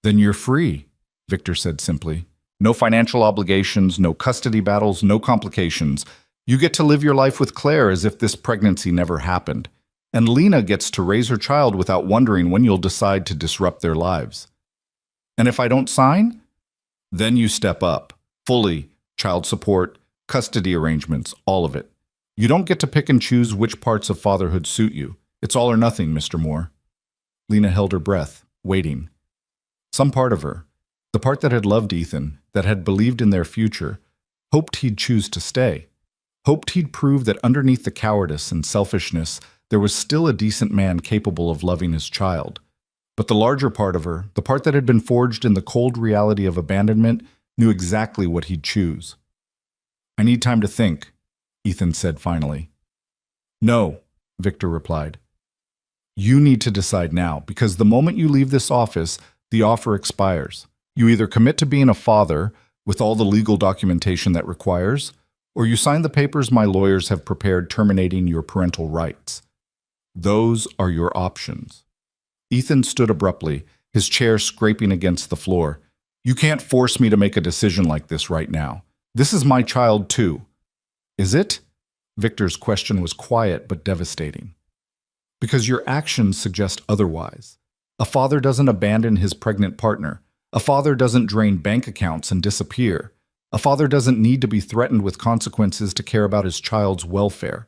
Then you're free, Victor said simply. No financial obligations, no custody battles, no complications. You get to live your life with Claire as if this pregnancy never happened. And Lena gets to raise her child without wondering when you'll decide to disrupt their lives. And if I don't sign? Then you step up. Fully, child support, custody arrangements, all of it. You don't get to pick and choose which parts of fatherhood suit you. It's all or nothing, Mr. Moore. Lena held her breath, waiting. Some part of her, the part that had loved Ethan, that had believed in their future, hoped he'd choose to stay. Hoped he'd prove that underneath the cowardice and selfishness, there was still a decent man capable of loving his child. But the larger part of her, the part that had been forged in the cold reality of abandonment, knew exactly what he'd choose. I need time to think, Ethan said finally. No, Victor replied. You need to decide now, because the moment you leave this office, the offer expires. You either commit to being a father with all the legal documentation that requires, or you sign the papers my lawyers have prepared terminating your parental rights. Those are your options. Ethan stood abruptly, his chair scraping against the floor. You can't force me to make a decision like this right now. This is my child too. Is it? Victor's question was quiet but devastating. Because your actions suggest otherwise. A father doesn't abandon his pregnant partner. A father doesn't drain bank accounts and disappear. A father doesn't need to be threatened with consequences to care about his child's welfare.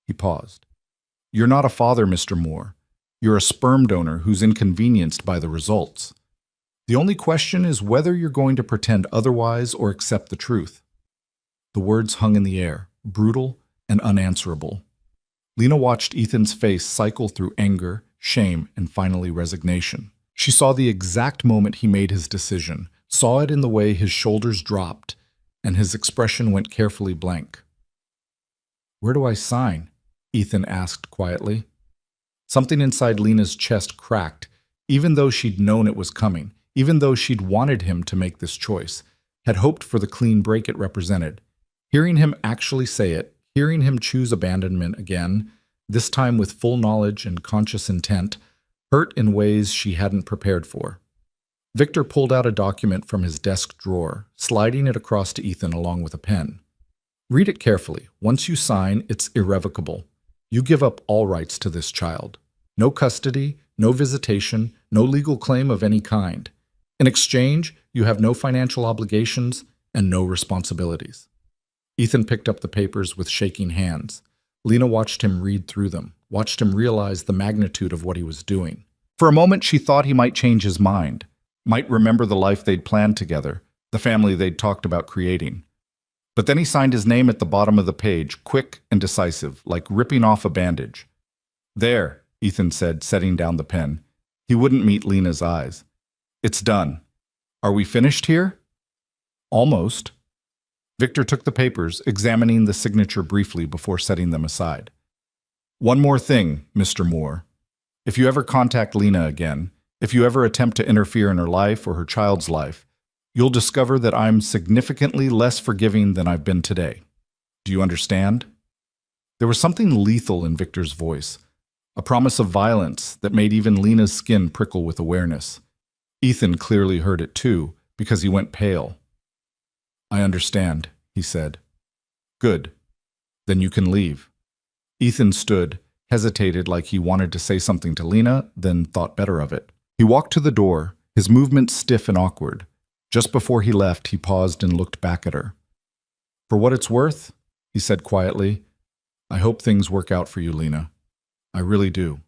He paused. You're not a father, Mr. Moore. You're a sperm donor who's inconvenienced by the results. The only question is whether you're going to pretend otherwise or accept the truth. The words hung in the air, brutal and unanswerable. Lena watched Ethan's face cycle through anger, shame, and finally resignation. She saw the exact moment he made his decision, saw it in the way his shoulders dropped, and his expression went carefully blank. Where do I sign? Ethan asked quietly. Something inside Lena's chest cracked, even though she'd known it was coming, even though she'd wanted him to make this choice, had hoped for the clean break it represented. Hearing him actually say it, hearing him choose abandonment again, this time with full knowledge and conscious intent, hurt in ways she hadn't prepared for. Victor pulled out a document from his desk drawer, sliding it across to Ethan along with a pen. Read it carefully. Once you sign, it's irrevocable. You give up all rights to this child. No custody, no visitation, no legal claim of any kind. In exchange, you have no financial obligations and no responsibilities. Ethan picked up the papers with shaking hands. Lena watched him read through them, watched him realize the magnitude of what he was doing. For a moment, she thought he might change his mind, might remember the life they'd planned together, the family they'd talked about creating. But then he signed his name at the bottom of the page, quick and decisive, like ripping off a bandage. There, Ethan said, setting down the pen. He wouldn't meet Lena's eyes. It's done. Are we finished here? Almost. Victor took the papers, examining the signature briefly before setting them aside. One more thing, Mr. Moore. If you ever contact Lena again, if you ever attempt to interfere in her life or her child's life, you'll discover that I'm significantly less forgiving than I've been today. Do you understand? There was something lethal in Victor's voice, a promise of violence that made even Lena's skin prickle with awareness. Ethan clearly heard it too, because he went pale. I understand, he said. Good. Then you can leave. Ethan stood, hesitated like he wanted to say something to Lena, then thought better of it. He walked to the door, his movements stiff and awkward. Just before he left, he paused and looked back at her. For what it's worth, he said quietly, I hope things work out for you, Lena. I really do.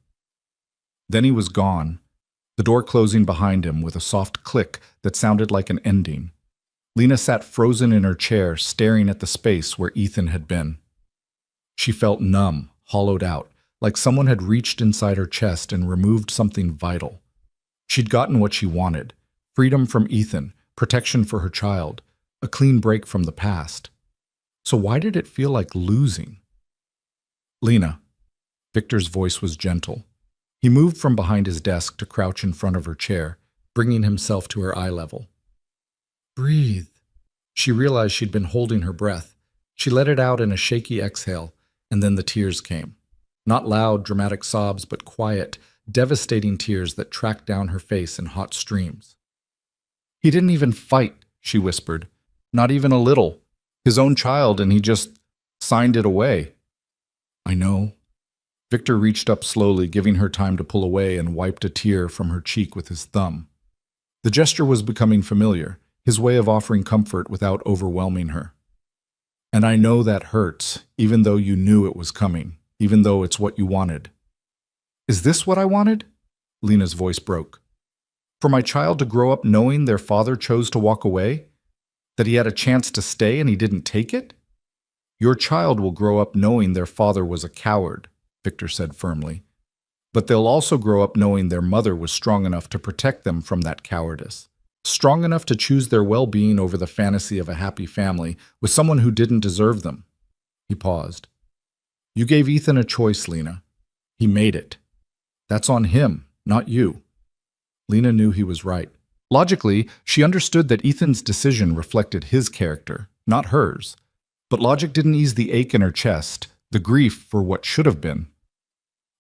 Then he was gone, the door closing behind him with a soft click that sounded like an ending. Lena sat frozen in her chair, staring at the space where Ethan had been. She felt numb, hollowed out, like someone had reached inside her chest and removed something vital. She'd gotten what she wanted, freedom from Ethan, protection for her child, a clean break from the past. So why did it feel like losing? Lena. Victor's voice was gentle. He moved from behind his desk to crouch in front of her chair, bringing himself to her eye level. Breathe. She realized she'd been holding her breath. She let it out in a shaky exhale, and then the tears came. Not loud, dramatic sobs, but quiet, devastating tears that tracked down her face in hot streams. He didn't even fight, she whispered. Not even a little. His own child, and he just signed it away. I know. Victor reached up slowly, giving her time to pull away, and wiped a tear from her cheek with his thumb. The gesture was becoming familiar, his way of offering comfort without overwhelming her. And I know that hurts, even though you knew it was coming, even though it's what you wanted. Is this what I wanted? Lena's voice broke. For my child to grow up knowing their father chose to walk away? That he had a chance to stay and he didn't take it? Your child will grow up knowing their father was a coward, Victor said firmly. But they'll also grow up knowing their mother was strong enough to protect them from that cowardice. Strong enough to choose their well-being over the fantasy of a happy family with someone who didn't deserve them. He paused. You gave Ethan a choice, Lena. He made it. That's on him, not you. Lena knew he was right. Logically, she understood that Ethan's decision reflected his character, not hers. But logic didn't ease the ache in her chest, the grief for what should have been.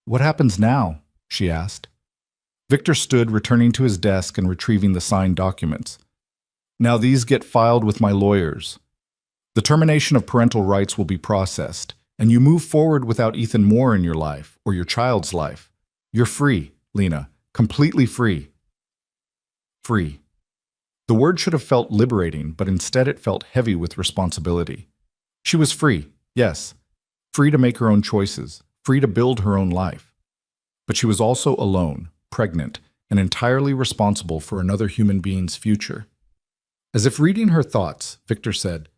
What happens now? She asked. Victor stood, returning to his desk and retrieving the signed documents. Now these get filed with my lawyers. The termination of parental rights will be processed, and you move forward without Ethan Moore in your life, or your child's life. You're free, Lena, completely free. Free. The word should have felt liberating, but instead it felt heavy with responsibility. She was free, yes, free to make her own choices, free to build her own life. But she was also alone, pregnant, and entirely responsible for another human being's future. As if reading her thoughts, Victor said,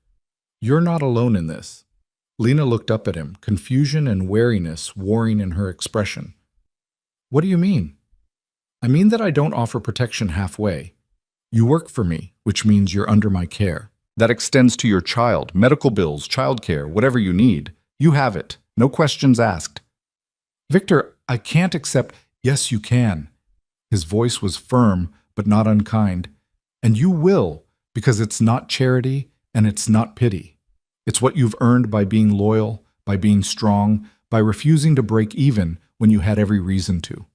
You're not alone in this. Lena looked up at him, confusion and wariness warring in her expression. What do you mean? I mean that I don't offer protection halfway. You work for me, which means you're under my care. That extends to your child, medical bills, childcare, whatever you need. You have it. No questions asked. Victor, I can't accept. Yes, you can. His voice was firm, but not unkind. And you will, because it's not charity and it's not pity. It's what you've earned by being loyal, by being strong, by refusing to break even when you had every reason to.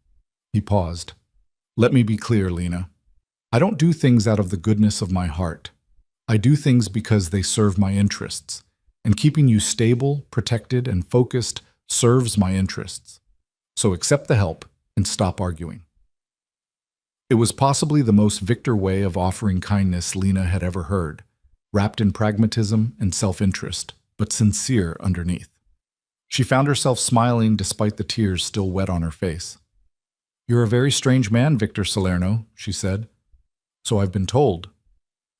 He paused. Let me be clear, Lena. I don't do things out of the goodness of my heart. I do things because they serve my interests, and keeping you stable, protected, and focused serves my interests. So accept the help and stop arguing. It was possibly the most Victor way of offering kindness Lena had ever heard, wrapped in pragmatism and self-interest, but sincere underneath. She found herself smiling despite the tears still wet on her face. You're a very strange man, Victor Salerno, she said. So I've been told.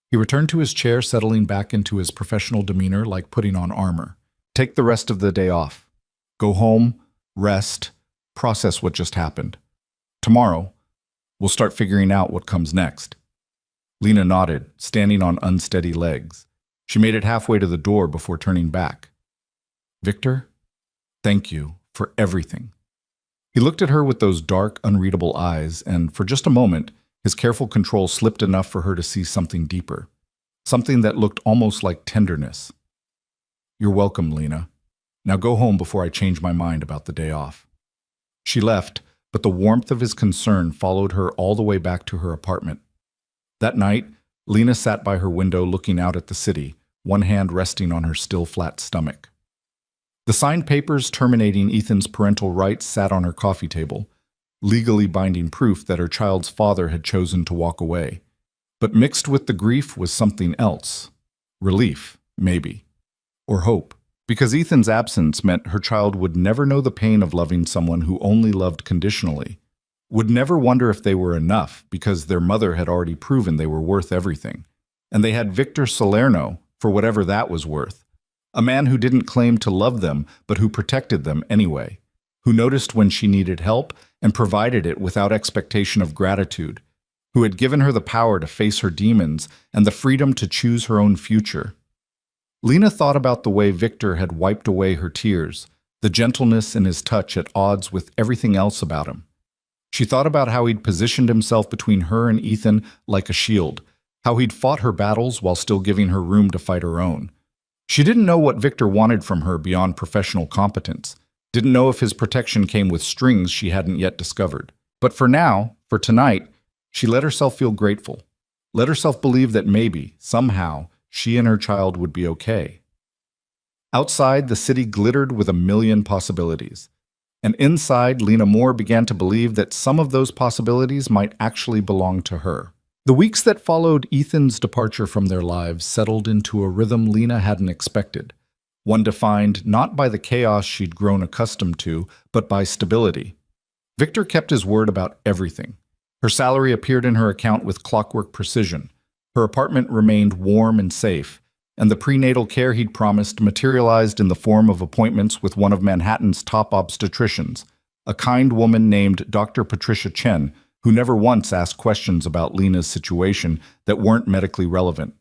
He returned to his chair, settling back into his professional demeanor like putting on armor. Take the rest of the day off. Go home, rest, process what just happened. Tomorrow, we'll start figuring out what comes next. Lena nodded, standing on unsteady legs. She made it halfway to the door before turning back. Victor, thank you for everything. He looked at her with those dark, unreadable eyes, and for just a moment, His careful control slipped enough for her to see something deeper, something that looked almost like tenderness. "You're welcome, Lena. Now go home before I change my mind about the day off." She left, but the warmth of his concern followed her all the way back to her apartment. That night, Lena sat by her window looking out at the city, one hand resting on her still flat stomach. The signed papers terminating Ethan's parental rights sat on her coffee table, legally binding proof that her child's father had chosen to walk away. But mixed with the grief was something else. Relief, maybe. Or hope. Because Ethan's absence meant her child would never know the pain of loving someone who only loved conditionally, would never wonder if they were enough because their mother had already proven they were worth everything. And they had Victor Salerno, for whatever that was worth. A man who didn't claim to love them, but who protected them anyway. Who noticed when she needed help and provided it without expectation of gratitude. Who had given her the power to face her demons and the freedom to choose her own future. Lena thought about the way Victor had wiped away her tears, the gentleness in his touch at odds with everything else about him. She thought about how he'd positioned himself between her and Ethan like a shield, how he'd fought her battles while still giving her room to fight her own. She didn't know what Victor wanted from her beyond professional competence, didn't know if his protection came with strings she hadn't yet discovered. But for now, for tonight, she let herself feel grateful, let herself believe that maybe, somehow, she and her child would be okay. Outside, the city glittered with a million possibilities. And inside, Lena Moore began to believe that some of those possibilities might actually belong to her. The weeks that followed Ethan's departure from their lives settled into a rhythm Lena hadn't expected, one defined not by the chaos she'd grown accustomed to, but by stability. Victor kept his word about everything. Her salary appeared in her account with clockwork precision. Her apartment remained warm and safe, and the prenatal care he'd promised materialized in the form of appointments with one of Manhattan's top obstetricians, a kind woman named Dr. Patricia Chen, who never once asked questions about Lena's situation that weren't medically relevant.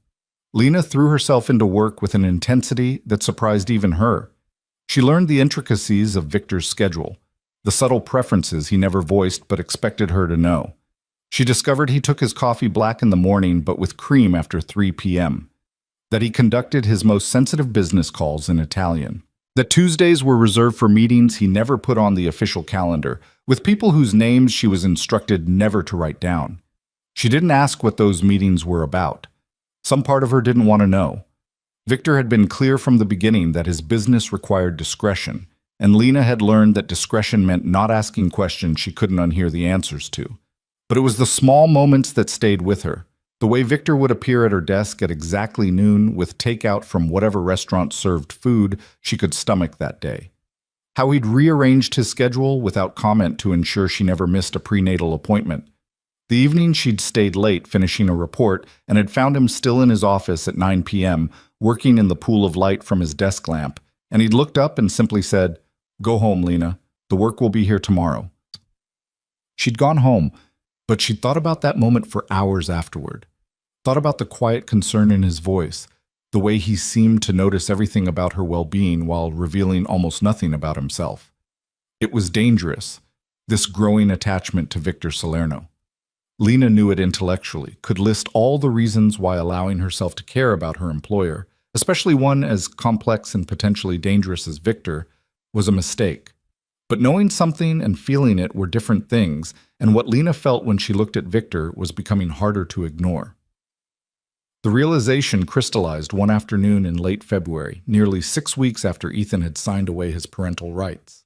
Lena threw herself into work with an intensity that surprised even her. She learned the intricacies of Victor's schedule, the subtle preferences he never voiced but expected her to know. She discovered he took his coffee black in the morning but with cream after 3 p.m., that he conducted his most sensitive business calls in Italian, that Tuesdays were reserved for meetings he never put on the official calendar, with people whose names she was instructed never to write down. She didn't ask what those meetings were about. Some part of her didn't want to know. Victor had been clear from the beginning that his business required discretion, and Lena had learned that discretion meant not asking questions she couldn't unhear the answers to. But it was the small moments that stayed with her. The way Victor would appear at her desk at exactly noon with takeout from whatever restaurant served food she could stomach that day. How he'd rearranged his schedule without comment to ensure she never missed a prenatal appointment. The evening she'd stayed late finishing a report and had found him still in his office at 9 p.m., working in the pool of light from his desk lamp, and he'd looked up and simply said, "Go home, Lena. The work will be here tomorrow." She'd gone home, but she'd thought about that moment for hours afterward. Thought about the quiet concern in his voice, the way he seemed to notice everything about her well-being while revealing almost nothing about himself. It was dangerous, this growing attachment to Victor Salerno. Lena knew it intellectually, could list all the reasons why allowing herself to care about her employer, especially one as complex and potentially dangerous as Victor, was a mistake. But knowing something and feeling it were different things, and what Lena felt when she looked at Victor was becoming harder to ignore. The realization crystallized one afternoon in late February, nearly 6 weeks after Ethan had signed away his parental rights.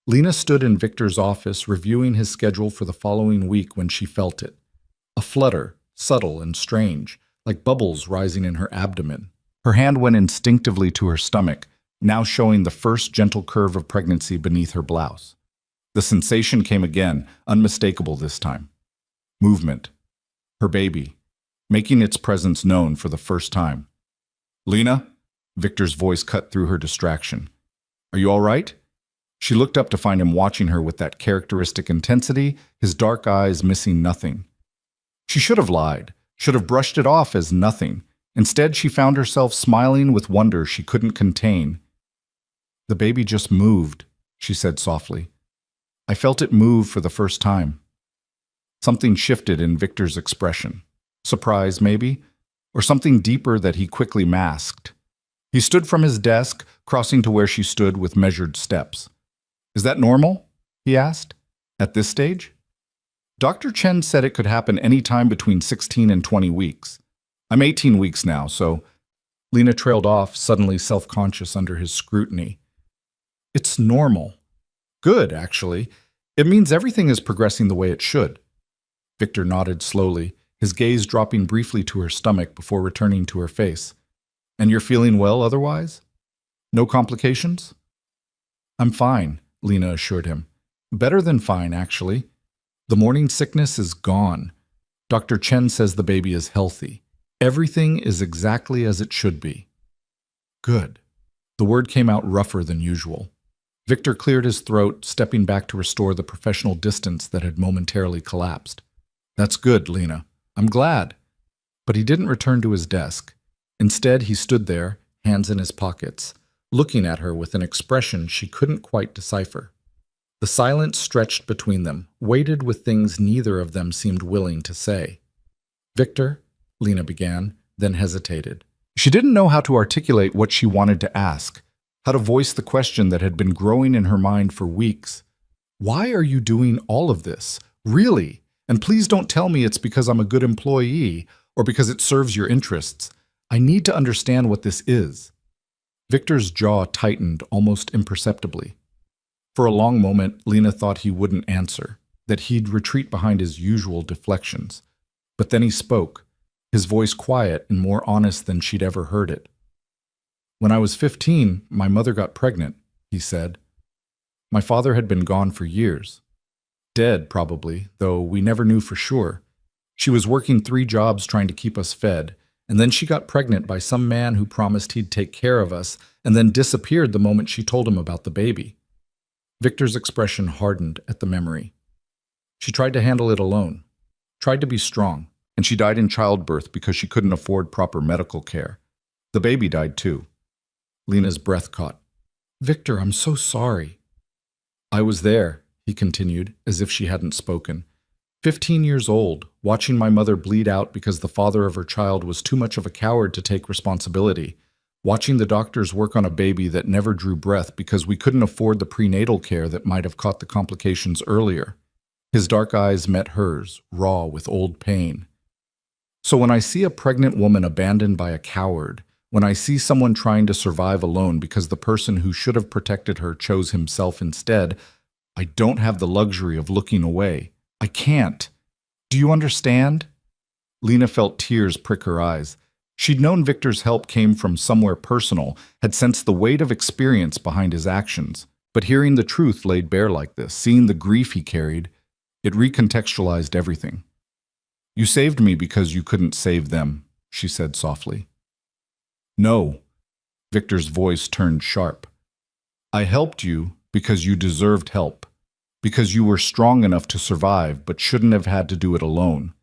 Lena stood in Victor's office reviewing his schedule for the following week when she felt it. A flutter, subtle and strange, like bubbles rising in her abdomen. Her hand went instinctively to her stomach, now showing the first gentle curve of pregnancy beneath her blouse. The sensation came again, unmistakable this time. Movement. Her baby, making its presence known for the first time. "Lena?" Victor's voice cut through her distraction. "Are you all right?" She looked up to find him watching her with that characteristic intensity, his dark eyes missing nothing. She should have lied, should have brushed it off as nothing. Instead, she found herself smiling with wonder she couldn't contain. "The baby just moved," she said softly. "I felt it move for the first time." Something shifted in Victor's expression. Surprise, maybe? Or something deeper that he quickly masked. He stood from his desk, crossing to where she stood with measured steps. Is that normal? He asked. At this stage? Dr. Chen said it could happen any time between 16 and 20 weeks. I'm 18 weeks now, so Lena trailed off, suddenly self-conscious under his scrutiny. It's normal. Good, actually. It means everything is progressing the way it should. Victor nodded slowly, his gaze dropping briefly to her stomach before returning to her face. And you're feeling well otherwise? No complications? I'm fine, Lena assured him. Better than fine, actually. The morning sickness is gone. Dr. Chen says the baby is healthy. Everything is exactly as it should be. Good. The word came out rougher than usual. Victor cleared his throat, stepping back to restore the professional distance that had momentarily collapsed. That's good, Lena. I'm glad. But he didn't return to his desk. Instead, he stood there, hands in his pockets, looking at her with an expression she couldn't quite decipher. The silence stretched between them, weighted with things neither of them seemed willing to say. Victor, Lena began, then hesitated. She didn't know how to articulate what she wanted to ask, how to voice the question that had been growing in her mind for weeks. Why are you doing all of this? Really? And please don't tell me it's because I'm a good employee or because it serves your interests. I need to understand what this is. Victor's jaw tightened almost imperceptibly. For a long moment, Lena thought he wouldn't answer, that he'd retreat behind his usual deflections. But then he spoke, his voice quiet and more honest than she'd ever heard it. When I was 15, my mother got pregnant, he said. My father had been gone for years. Dead, probably, though we never knew for sure. She was working 3 jobs trying to keep us fed, and then she got pregnant by some man who promised he'd take care of us and then disappeared the moment she told him about the baby. Victor's expression hardened at the memory. She tried to handle it alone, tried to be strong, and she died in childbirth because she couldn't afford proper medical care. The baby died too. Lena's breath caught. Victor, I'm so sorry. I was there, he continued, as if she hadn't spoken. 15 years old, watching my mother bleed out because the father of her child was too much of a coward to take responsibility. Watching the doctors work on a baby that never drew breath because we couldn't afford the prenatal care that might have caught the complications earlier. His dark eyes met hers, raw with old pain. So when I see a pregnant woman abandoned by a coward, when I see someone trying to survive alone because the person who should have protected her chose himself instead, I don't have the luxury of looking away. I can't. Do you understand? Lena felt tears prick her eyes. She'd known Victor's help came from somewhere personal, had sensed the weight of experience behind his actions. But hearing the truth laid bare like this, seeing the grief he carried, it recontextualized everything. You saved me because you couldn't save them, she said softly. No. Victor's voice turned sharp. I helped you because you deserved help, because you were strong enough to survive but shouldn't have had to do it alone.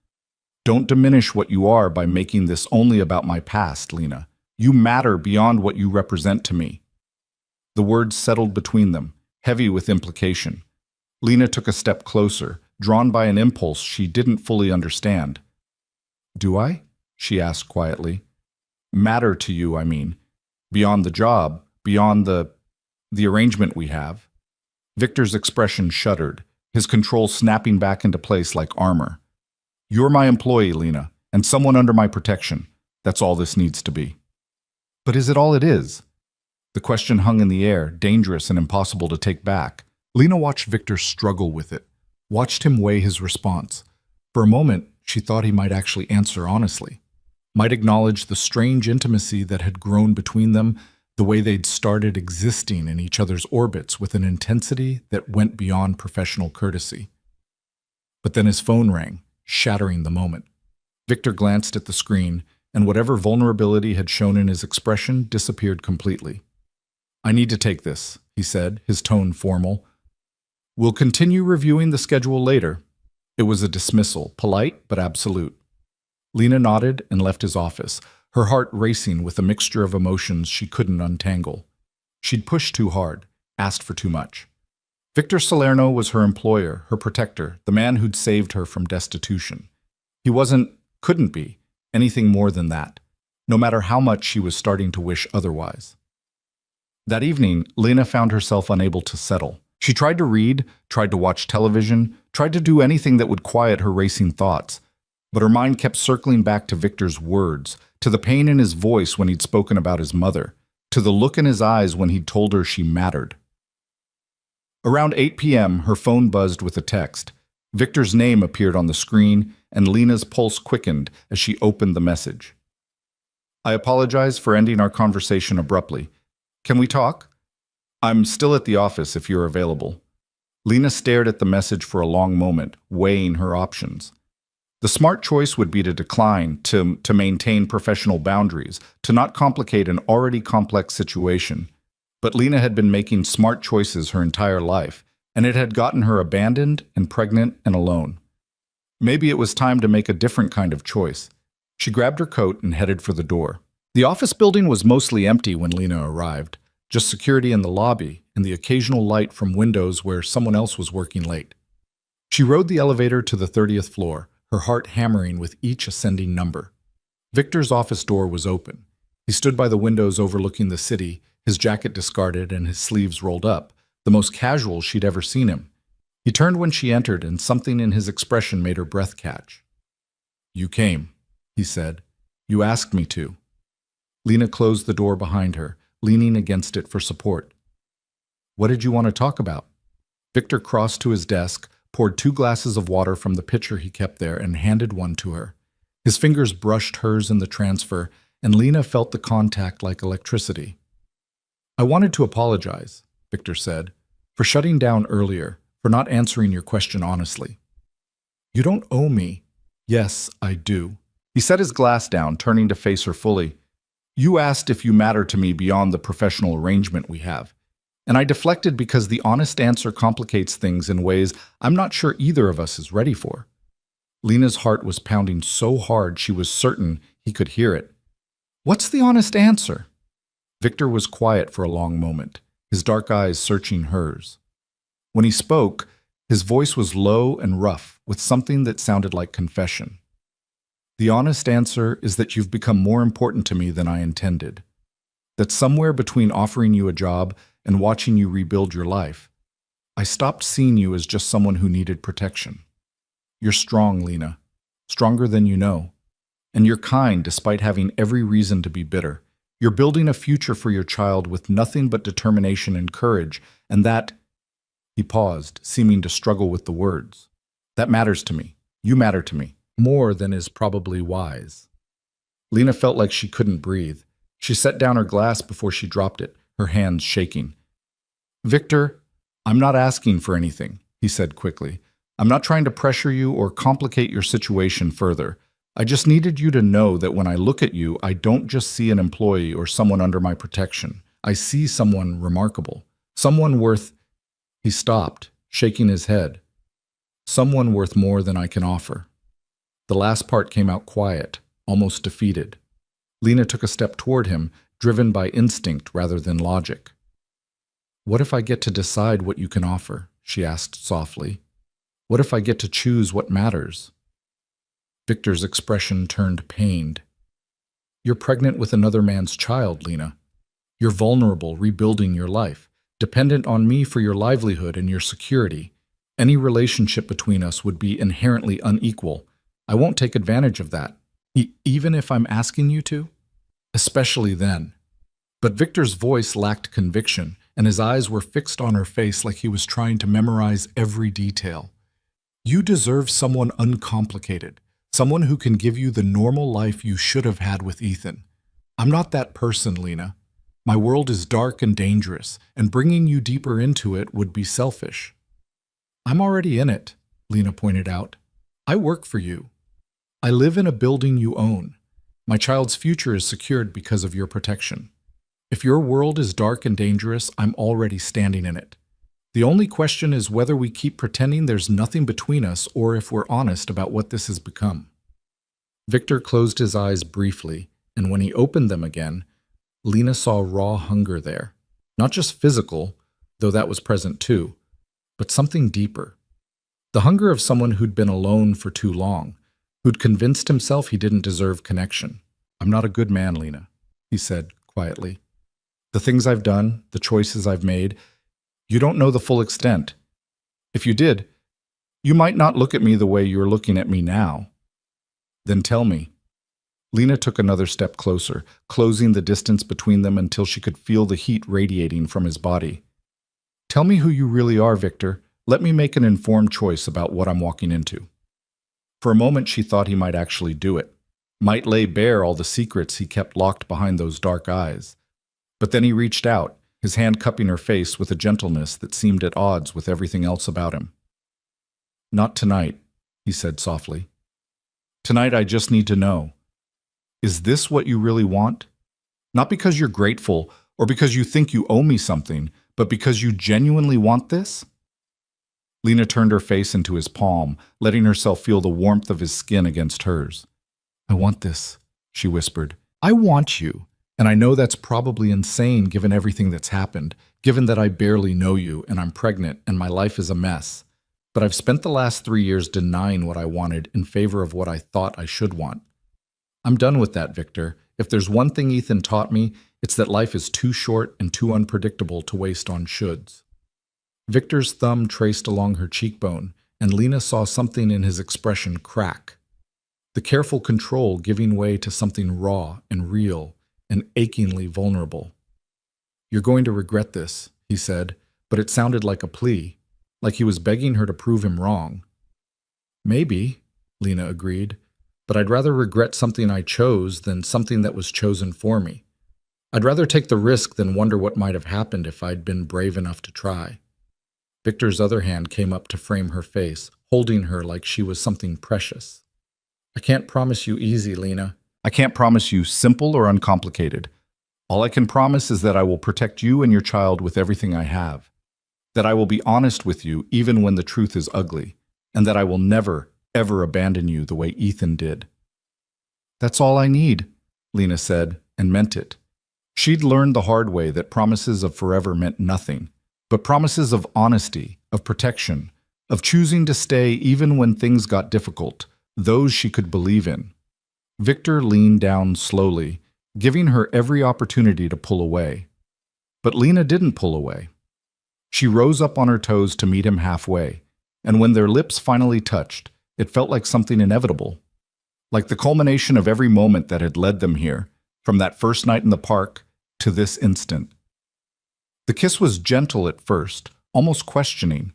Don't diminish what you are by making this only about my past, Lena. You matter beyond what you represent to me. The words settled between them, heavy with implication. Lena took a step closer, drawn by an impulse she didn't fully understand. Do I? She asked quietly. Matter to you, I mean. Beyond the job, beyond the arrangement we have. Victor's expression shuddered, his control snapping back into place like armor. You're my employee, Lena, and someone under my protection. That's all this needs to be. But is it all it is? The question hung in the air, dangerous and impossible to take back. Lena watched Victor struggle with it, watched him weigh his response. For a moment, she thought he might actually answer honestly, might acknowledge the strange intimacy that had grown between them, the way they'd started existing in each other's orbits with an intensity that went beyond professional courtesy. But then his phone rang, shattering the moment. Victor glanced at the screen, and whatever vulnerability had shown in his expression disappeared completely. I need to take this, he said, his tone formal. We'll continue reviewing the schedule later. It was a dismissal, polite but absolute. Lena nodded and left his office, her heart racing with a mixture of emotions she couldn't untangle. She'd pushed too hard, asked for too much. Victor Salerno was her employer, her protector, the man who'd saved her from destitution. He couldn't be, anything more than that, no matter how much she was starting to wish otherwise. That evening, Lena found herself unable to settle. She tried to read, tried to watch television, tried to do anything that would quiet her racing thoughts, but her mind kept circling back to Victor's words, to the pain in his voice when he'd spoken about his mother, to the look in his eyes when he'd told her she mattered. Around 8 p.m., her phone buzzed with a text. Victor's name appeared on the screen, and Lena's pulse quickened as she opened the message. "I apologize for ending our conversation abruptly. Can we talk? I'm still at the office if you're available." Lena stared at the message for a long moment, weighing her options. The smart choice would be to decline, to maintain professional boundaries, to not complicate an already complex situation. But Lena had been making smart choices her entire life, and it had gotten her abandoned and pregnant and alone. Maybe it was time to make a different kind of choice. She grabbed her coat and headed for the door. The office building was mostly empty when Lena arrived, just security in the lobby and the occasional light from windows where someone else was working late. She rode the elevator to the 30th floor, her heart hammering with each ascending number. Victor's office door was open. He stood by the windows overlooking the city, his jacket discarded and his sleeves rolled up, the most casual she'd ever seen him. He turned when she entered, and something in his expression made her breath catch. "You came," he said. "You asked me to." Lena closed the door behind her, leaning against it for support. "What did you want to talk about?" Victor crossed to his desk, poured 2 glasses of water from the pitcher he kept there, and handed one to her. His fingers brushed hers in the transfer, and Lena felt the contact like electricity. "I wanted to apologize," Victor said, "for shutting down earlier, for not answering your question honestly." "You don't owe me." "Yes, I do." He set his glass down, turning to face her fully. "You asked if you matter to me beyond the professional arrangement we have. And I deflected because the honest answer complicates things in ways I'm not sure either of us is ready for." Lena's heart was pounding so hard she was certain he could hear it. "What's the honest answer?" Victor was quiet for a long moment, his dark eyes searching hers. When he spoke, his voice was low and rough, with something that sounded like confession. "The honest answer is that you've become more important to me than I intended. That somewhere between offering you a job and watching you rebuild your life, I stopped seeing you as just someone who needed protection. You're strong, Lena, stronger than you know. And you're kind despite having every reason to be bitter. You're building a future for your child with nothing but determination and courage, and that—" He paused, seeming to struggle with the words. "That matters to me. You matter to me. More than is probably wise." Lena felt like she couldn't breathe. She set down her glass before she dropped it, her hands shaking. "Victor, I'm not asking for anything," he said quickly. "I'm not trying to pressure you or complicate your situation further. I just needed you to know that when I look at you, I don't just see an employee or someone under my protection. I see someone remarkable. Someone worth—" He stopped, shaking his head. "Someone worth more than I can offer." The last part came out quiet, almost defeated. Lena took a step toward him, driven by instinct rather than logic. "What if I get to decide what you can offer?" she asked softly. "What if I get to choose what matters?" Victor's expression turned pained. "You're pregnant with another man's child, Lena. You're vulnerable, rebuilding your life, dependent on me for your livelihood and your security. Any relationship between us would be inherently unequal. I won't take advantage of that, even if I'm asking you to. Especially then." But Victor's voice lacked conviction, and his eyes were fixed on her face like he was trying to memorize every detail. "You deserve someone uncomplicated, someone who can give you the normal life you should have had with Ethan. I'm not that person, Lena. My world is dark and dangerous, and bringing you deeper into it would be selfish." "I'm already in it," Lena pointed out. "I work for you. I live in a building you own. My child's future is secured because of your protection. If your world is dark and dangerous, I'm already standing in it. The only question is whether we keep pretending there's nothing between us or if we're honest about what this has become." Victor closed his eyes briefly, and when he opened them again, Lena saw raw hunger there. Not just physical, though that was present too, but something deeper. The hunger of someone who'd been alone for too long, who'd convinced himself he didn't deserve connection. "I'm not a good man, Lena," he said quietly. "The things I've done, the choices I've made, you don't know the full extent. If you did, you might not look at me the way you're looking at me now. Then tell me." Lena took another step closer, closing the distance between them until she could feel the heat radiating from his body. "Tell me who you really are, Victor. Let me make an informed choice about what I'm walking into." For a moment she thought he might actually do it, might lay bare all the secrets he kept locked behind those dark eyes. But then he reached out, his hand cupping her face with a gentleness that seemed at odds with everything else about him. "Not tonight," he said softly. "Tonight I just need to know. Is this what you really want? Not because you're grateful or because you think you owe me something, but because you genuinely want this?" Lena turned her face into his palm, letting herself feel the warmth of his skin against hers. "I want this," she whispered. "I want you. And I know that's probably insane given everything that's happened, given that I barely know you and I'm pregnant and my life is a mess. But I've spent the last 3 years denying what I wanted in favor of what I thought I should want. I'm done with that, Victor. If there's one thing Ethan taught me, it's that life is too short and too unpredictable to waste on shoulds." Victor's thumb traced along her cheekbone, and Lena saw something in his expression crack. The careful control giving way to something raw and real and achingly vulnerable. "You're going to regret this," he said, but it sounded like a plea, like he was begging her to prove him wrong. "Maybe," Lena agreed, "but I'd rather regret something I chose than something that was chosen for me. I'd rather take the risk than wonder what might have happened if I'd been brave enough to try." Victor's other hand came up to frame her face, holding her like she was something precious. "I can't promise you easy, Lena. I can't promise you simple or uncomplicated. All I can promise is that I will protect you and your child with everything I have, that I will be honest with you even when the truth is ugly, and that I will never, ever abandon you the way Ethan did." "That's all I need," Lena said, and meant it. She'd learned the hard way that promises of forever meant nothing, but promises of honesty, of protection, of choosing to stay even when things got difficult, those she could believe in. Victor leaned down slowly, giving her every opportunity to pull away. But Lena didn't pull away. She rose up on her toes to meet him halfway, and when their lips finally touched, it felt like something inevitable, like the culmination of every moment that had led them here, from that first night in the park to this instant. The kiss was gentle at first, almost questioning,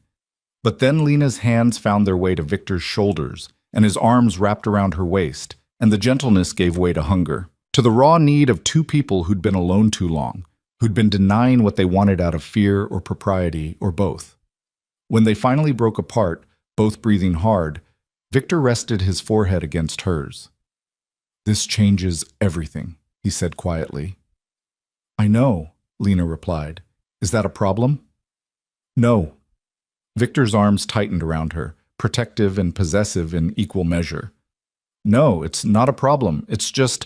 but then Lena's hands found their way to Victor's shoulders, and his arms wrapped around her waist, and the gentleness gave way to hunger, to the raw need of two people who'd been alone too long, who'd been denying what they wanted out of fear or propriety or both. When they finally broke apart, both breathing hard, Victor rested his forehead against hers. "This changes everything," he said quietly. "I know," Lena replied. "Is that a problem?" "No." Victor's arms tightened around her, protective and possessive in equal measure. "No, it's not a problem. It's just,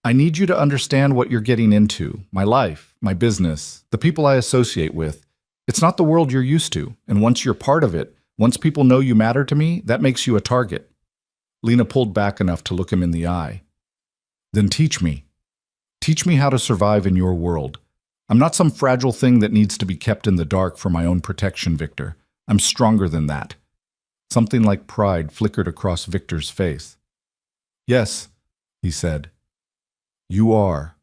I need you to understand what you're getting into, my life, my business, the people I associate with. It's not the world you're used to, and once you're part of it, once people know you matter to me, that makes you a target." Lena pulled back enough to look him in the eye. "Then teach me. Teach me how to survive in your world. I'm not some fragile thing that needs to be kept in the dark for my own protection, Victor. I'm stronger than that." Something like pride flickered across Victor's face. "Yes," he said. "You are."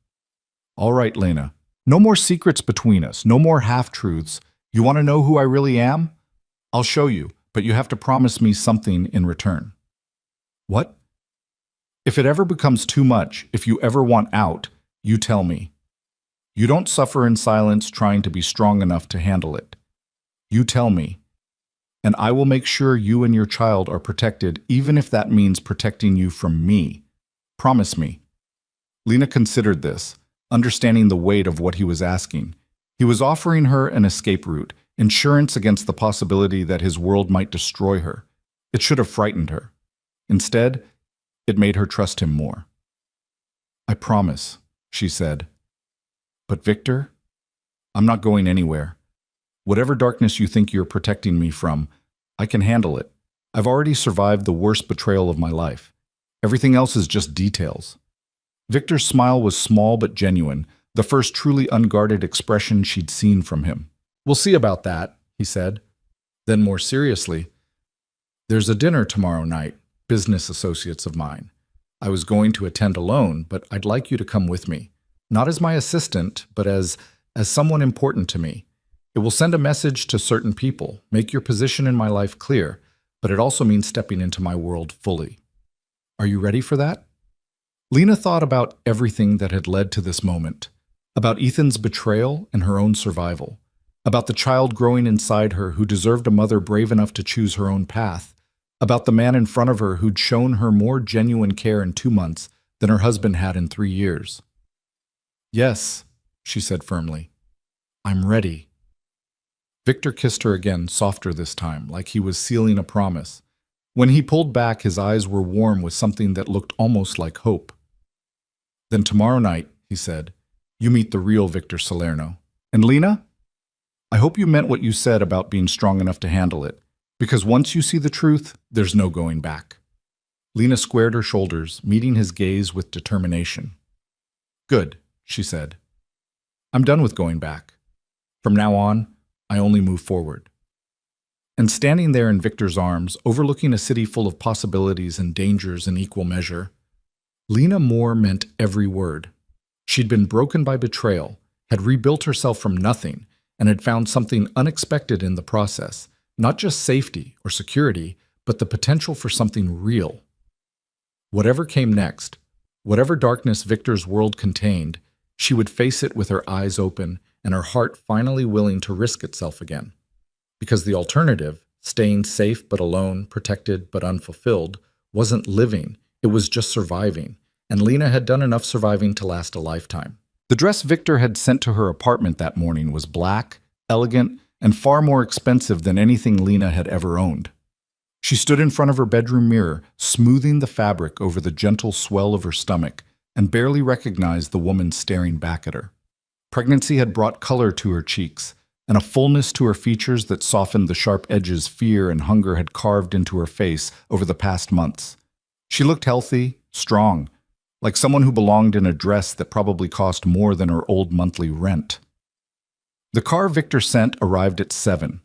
"All right, Lena. No more secrets between us, no more half-truths. You want to know who I really am? I'll show you, but you have to promise me something in return." "What?" "If it ever becomes too much, if you ever want out, you tell me. You don't suffer in silence trying to be strong enough to handle it. You tell me. And I will make sure you and your child are protected, even if that means protecting you from me. Promise me." Lena considered this, understanding the weight of what he was asking. He was offering her an escape route, insurance against the possibility that his world might destroy her. It should have frightened her. Instead, it made her trust him more. "I promise," she said. "But Victor, I'm not going anywhere. Whatever darkness you think you're protecting me from, I can handle it. I've already survived the worst betrayal of my life. Everything else is just details." Victor's smile was small but genuine, the first truly unguarded expression she'd seen from him. "We'll see about that," he said. Then more seriously, "There's a dinner tomorrow night, business associates of mine. I was going to attend alone, but I'd like you to come with me. Not as my assistant, but as someone important to me. It will send a message to certain people, make your position in my life clear, but it also means stepping into my world fully. Are you ready for that?" Lena thought about everything that had led to this moment, about Ethan's betrayal and her own survival, about the child growing inside her who deserved a mother brave enough to choose her own path, about the man in front of her who'd shown her more genuine care in 2 months than her husband had in 3 years. "Yes," she said firmly. "I'm ready." Victor kissed her again, softer this time, like he was sealing a promise. When he pulled back, his eyes were warm with something that looked almost like hope. "Then tomorrow night," he said, "you meet the real Victor Salerno. And Lena, I hope you meant what you said about being strong enough to handle it, because once you see the truth, there's no going back." Lena squared her shoulders, meeting his gaze with determination. "Good," she said. "I'm done with going back. From now on, I only move forward." And standing there in Victor's arms, overlooking a city full of possibilities and dangers in equal measure, Lena Moore meant every word. She'd been broken by betrayal, had rebuilt herself from nothing, and had found something unexpected in the process, not just safety or security, but the potential for something real. Whatever came next, whatever darkness Victor's world contained, she would face it with her eyes open and her heart finally willing to risk itself again. Because the alternative, staying safe but alone, protected but unfulfilled, wasn't living, it was just surviving, and Lena had done enough surviving to last a lifetime. The dress Victor had sent to her apartment that morning was black, elegant, and far more expensive than anything Lena had ever owned. She stood in front of her bedroom mirror, smoothing the fabric over the gentle swell of her stomach, and barely recognized the woman staring back at her. Pregnancy had brought color to her cheeks, and a fullness to her features that softened the sharp edges fear and hunger had carved into her face over the past months. She looked healthy, strong, like someone who belonged in a dress that probably cost more than her old monthly rent. The car Victor sent arrived at 7.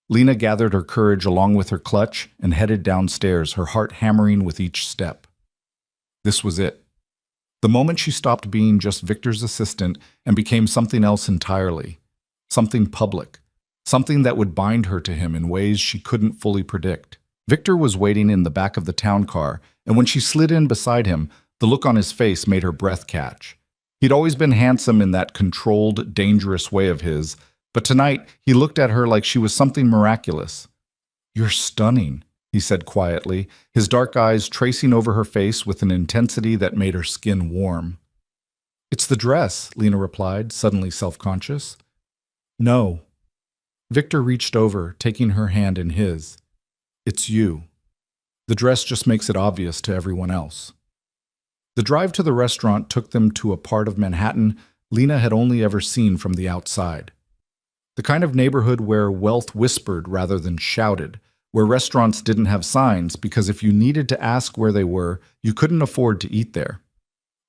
Lena gathered her courage along with her clutch and headed downstairs, her heart hammering with each step. This was it. The moment she stopped being just Victor's assistant and became something else entirely. Something public. Something that would bind her to him in ways she couldn't fully predict. Victor was waiting in the back of the town car, and when she slid in beside him, the look on his face made her breath catch. He'd always been handsome in that controlled, dangerous way of his, but tonight he looked at her like she was something miraculous. "You're stunning," he said quietly, his dark eyes tracing over her face with an intensity that made her skin warm. "It's the dress," Lena replied, suddenly self-conscious. "No." Victor reached over, taking her hand in his. "It's you. The dress just makes it obvious to everyone else." The drive to the restaurant took them to a part of Manhattan Lena had only ever seen from the outside. The kind of neighborhood where wealth whispered rather than shouted, where restaurants didn't have signs because if you needed to ask where they were, you couldn't afford to eat there.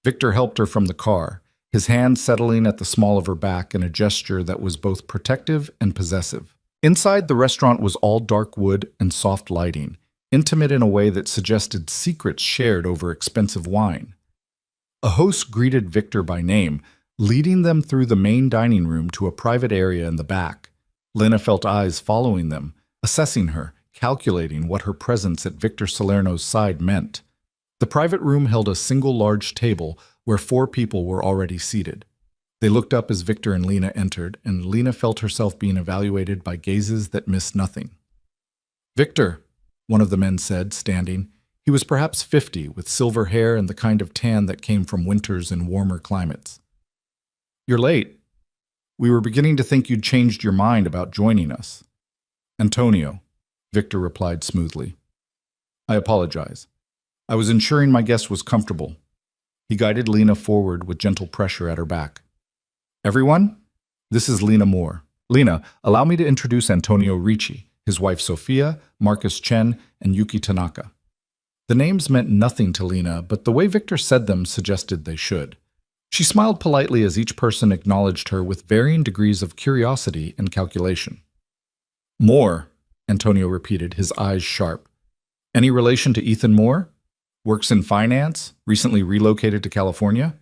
Victor helped her from the car, his hand settling at the small of her back in a gesture that was both protective and possessive. Inside, the restaurant was all dark wood and soft lighting, intimate in a way that suggested secrets shared over expensive wine. A host greeted Victor by name, leading them through the main dining room to a private area in the back. Lena felt eyes following them, assessing her, calculating what her presence at Victor Salerno's side meant. The private room held a single large table where 4 people were already seated. They looked up as Victor and Lena entered, and Lena felt herself being evaluated by gazes that missed nothing. "Victor," one of the men said, standing. He was perhaps 50, with silver hair and the kind of tan that came from winters in warmer climates. "You're late. We were beginning to think you'd changed your mind about joining us." "Antonio," Victor replied smoothly. "I apologize. I was ensuring my guest was comfortable." He guided Lena forward with gentle pressure at her back. "Everyone, this is Lena Moore. Lena, allow me to introduce Antonio Ricci, his wife Sophia, Marcus Chen, and Yuki Tanaka. The names meant nothing to Lena, but the way Victor said them suggested they should. She smiled politely as each person acknowledged her with varying degrees of curiosity and calculation. Moore, Antonio repeated, his eyes sharp. Any relation to Ethan Moore? Works in finance? Recently relocated to California?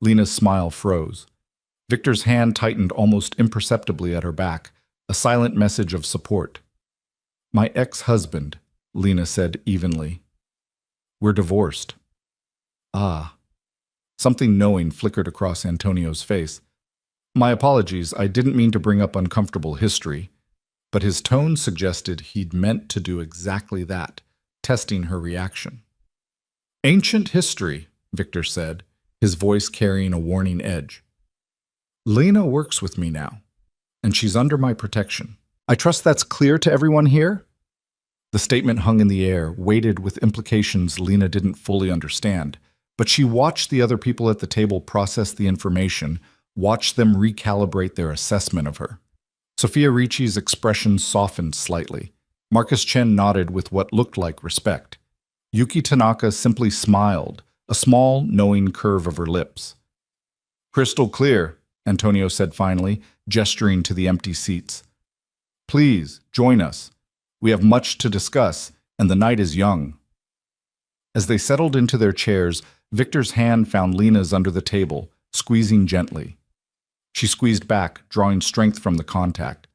Lena's smile froze. Victor's hand tightened almost imperceptibly at her back, a silent message of support. My ex-husband, Lena said evenly. We're divorced. Ah. Something knowing flickered across Antonio's face. My apologies, I didn't mean to bring up uncomfortable history, but his tone suggested he'd meant to do exactly that, testing her reaction. Ancient history, Victor said, his voice carrying a warning edge. Lena works with me now, and she's under my protection. I trust that's clear to everyone here? The statement hung in the air, weighted with implications Lena didn't fully understand, but she watched the other people at the table process the information, watched them recalibrate their assessment of her. Sophia Ricci's expression softened slightly. Marcus Chen nodded with what looked like respect. Yuki Tanaka simply smiled, a small, knowing curve of her lips. Crystal clear, Antonio said finally, gesturing to the empty seats. Please, join us. We have much to discuss, and the night is young. As they settled into their chairs, Victor's hand found Lena's under the table, squeezing gently. She squeezed back, drawing strength from the contact.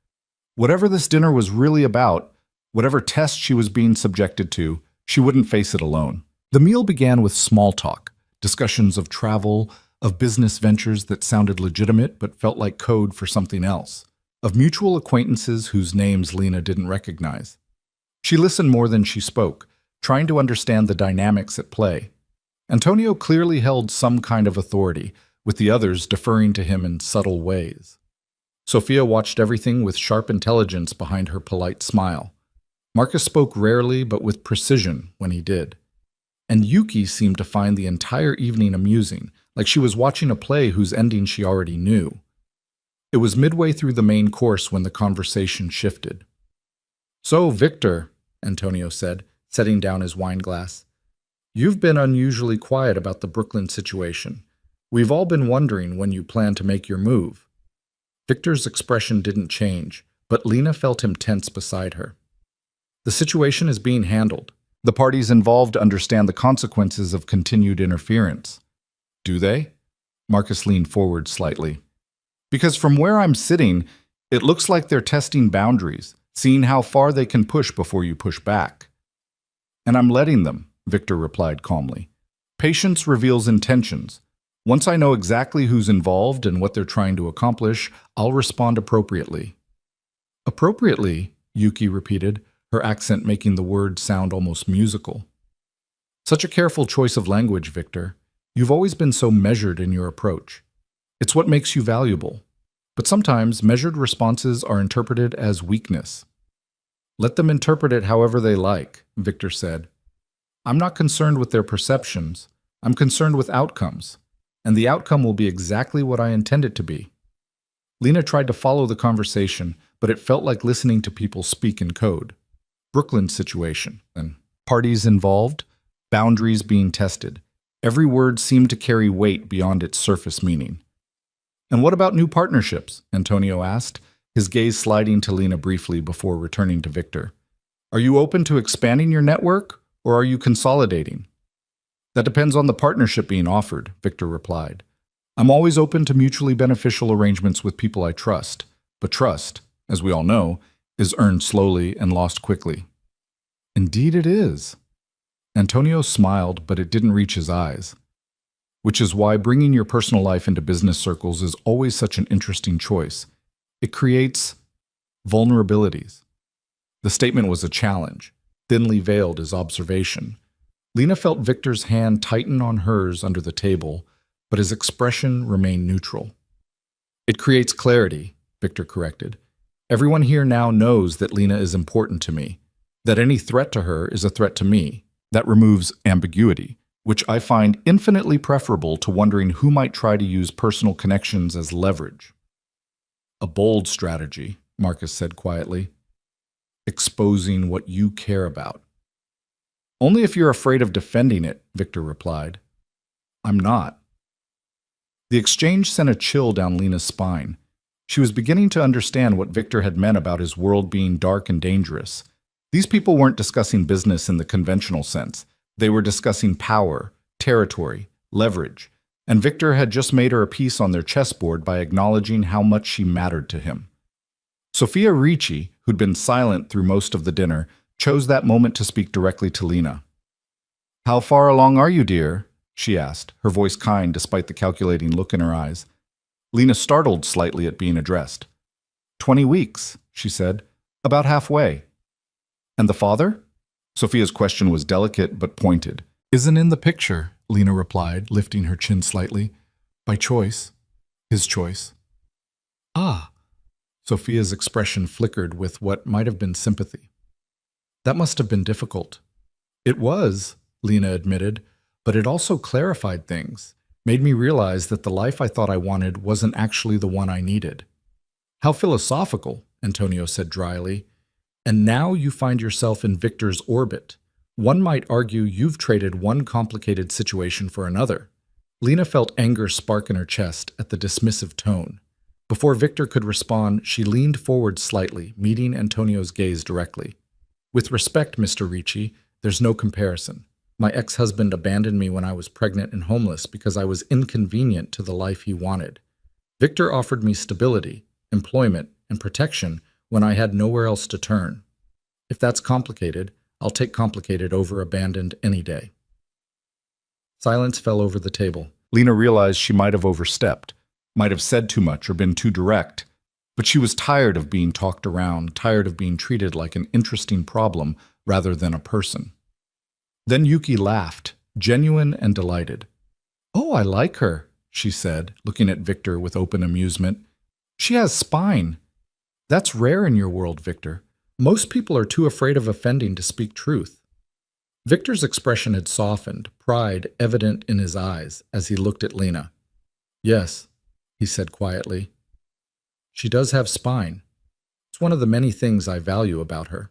Whatever this dinner was really about, whatever test she was being subjected to, she wouldn't face it alone. The meal began with small talk, discussions of travel, of business ventures that sounded legitimate but felt like code for something else, of mutual acquaintances whose names Lena didn't recognize. She listened more than she spoke, trying to understand the dynamics at play. Antonio clearly held some kind of authority, with the others deferring to him in subtle ways. Sophia watched everything with sharp intelligence behind her polite smile. Marcus spoke rarely but with precision when he did. And Yuki seemed to find the entire evening amusing, like she was watching a play whose ending she already knew. It was midway through the main course when the conversation shifted. So, Victor, Antonio said, setting down his wine glass, you've been unusually quiet about the Brooklyn situation. We've all been wondering when you plan to make your move. Victor's expression didn't change, but Lena felt him tense beside her. The situation is being handled. The parties involved understand the consequences of continued interference. Do they? Marcus leaned forward slightly. Because from where I'm sitting, it looks like they're testing boundaries, seeing how far they can push before you push back. And I'm letting them, Victor replied calmly. Patience reveals intentions. Once I know exactly who's involved and what they're trying to accomplish, I'll respond appropriately. Appropriately, Yuki repeated, her accent making the word sound almost musical. Such a careful choice of language, Victor. You've always been so measured in your approach. It's what makes you valuable. But sometimes measured responses are interpreted as weakness. Let them interpret it however they like, Victor said. I'm not concerned with their perceptions. I'm concerned with outcomes. And the outcome will be exactly what I intend it to be. Lena tried to follow the conversation, but it felt like listening to people speak in code. Brooklyn situation, and parties involved, boundaries being tested. Every word seemed to carry weight beyond its surface meaning. And what about new partnerships? Antonio asked, his gaze sliding to Lena briefly before returning to Victor. Are you open to expanding your network, or are you consolidating? That depends on the partnership being offered, Victor replied. I'm always open to mutually beneficial arrangements with people I trust, but trust, as we all know, is earned slowly and lost quickly. Indeed it is. Antonio smiled, but it didn't reach his eyes. Which is why bringing your personal life into business circles is always such an interesting choice. It creates vulnerabilities. The statement was a challenge, thinly veiled as observation. Lena felt Victor's hand tighten on hers under the table, but his expression remained neutral. It creates clarity, Victor corrected. Everyone here now knows that Lena is important to me, that any threat to her is a threat to me. That removes ambiguity, which I find infinitely preferable to wondering who might try to use personal connections as leverage. A bold strategy, Marcus said quietly. Exposing what you care about. Only if you're afraid of defending it, Victor replied. I'm not. The exchange sent a chill down Lena's spine. She was beginning to understand what Victor had meant about his world being dark and dangerous. These people weren't discussing business in the conventional sense. They were discussing power, territory, leverage, and Victor had just made her a piece on their chessboard by acknowledging how much she mattered to him. Sophia Ricci, who'd been silent through most of the dinner, chose that moment to speak directly to Lena. How far along are you, dear? She asked, her voice kind despite the calculating look in her eyes. Lena startled slightly at being addressed. 20 weeks, she said, about halfway. And the father? Sophia's question was delicate but pointed. Isn't in the picture, Lena replied, lifting her chin slightly. By choice. His choice. Ah. Sophia's expression flickered with what might have been sympathy. That must have been difficult. It was, Lena admitted, but it also clarified things, made me realize that the life I thought I wanted wasn't actually the one I needed. How philosophical, Antonio said dryly. And now you find yourself in Victor's orbit. One might argue you've traded one complicated situation for another. Lena felt anger spark in her chest at the dismissive tone. Before Victor could respond, she leaned forward slightly, meeting Antonio's gaze directly. With respect, Mr. Ricci, there's no comparison. My ex-husband abandoned me when I was pregnant and homeless because I was inconvenient to the life he wanted. Victor offered me stability, employment, and protection when I had nowhere else to turn. If that's complicated, I'll take complicated over abandoned any day. Silence fell over the table. Lena realized she might have overstepped, might have said too much or been too direct, but she was tired of being talked around, tired of being treated like an interesting problem rather than a person. Then Yuki laughed, genuine and delighted. Oh, I like her, she said, looking at Victor with open amusement. She has spine. That's rare in your world, Victor. Most people are too afraid of offending to speak truth. Victor's expression had softened, pride evident in his eyes as he looked at Lena. Yes, he said quietly. She does have spine. It's one of the many things I value about her.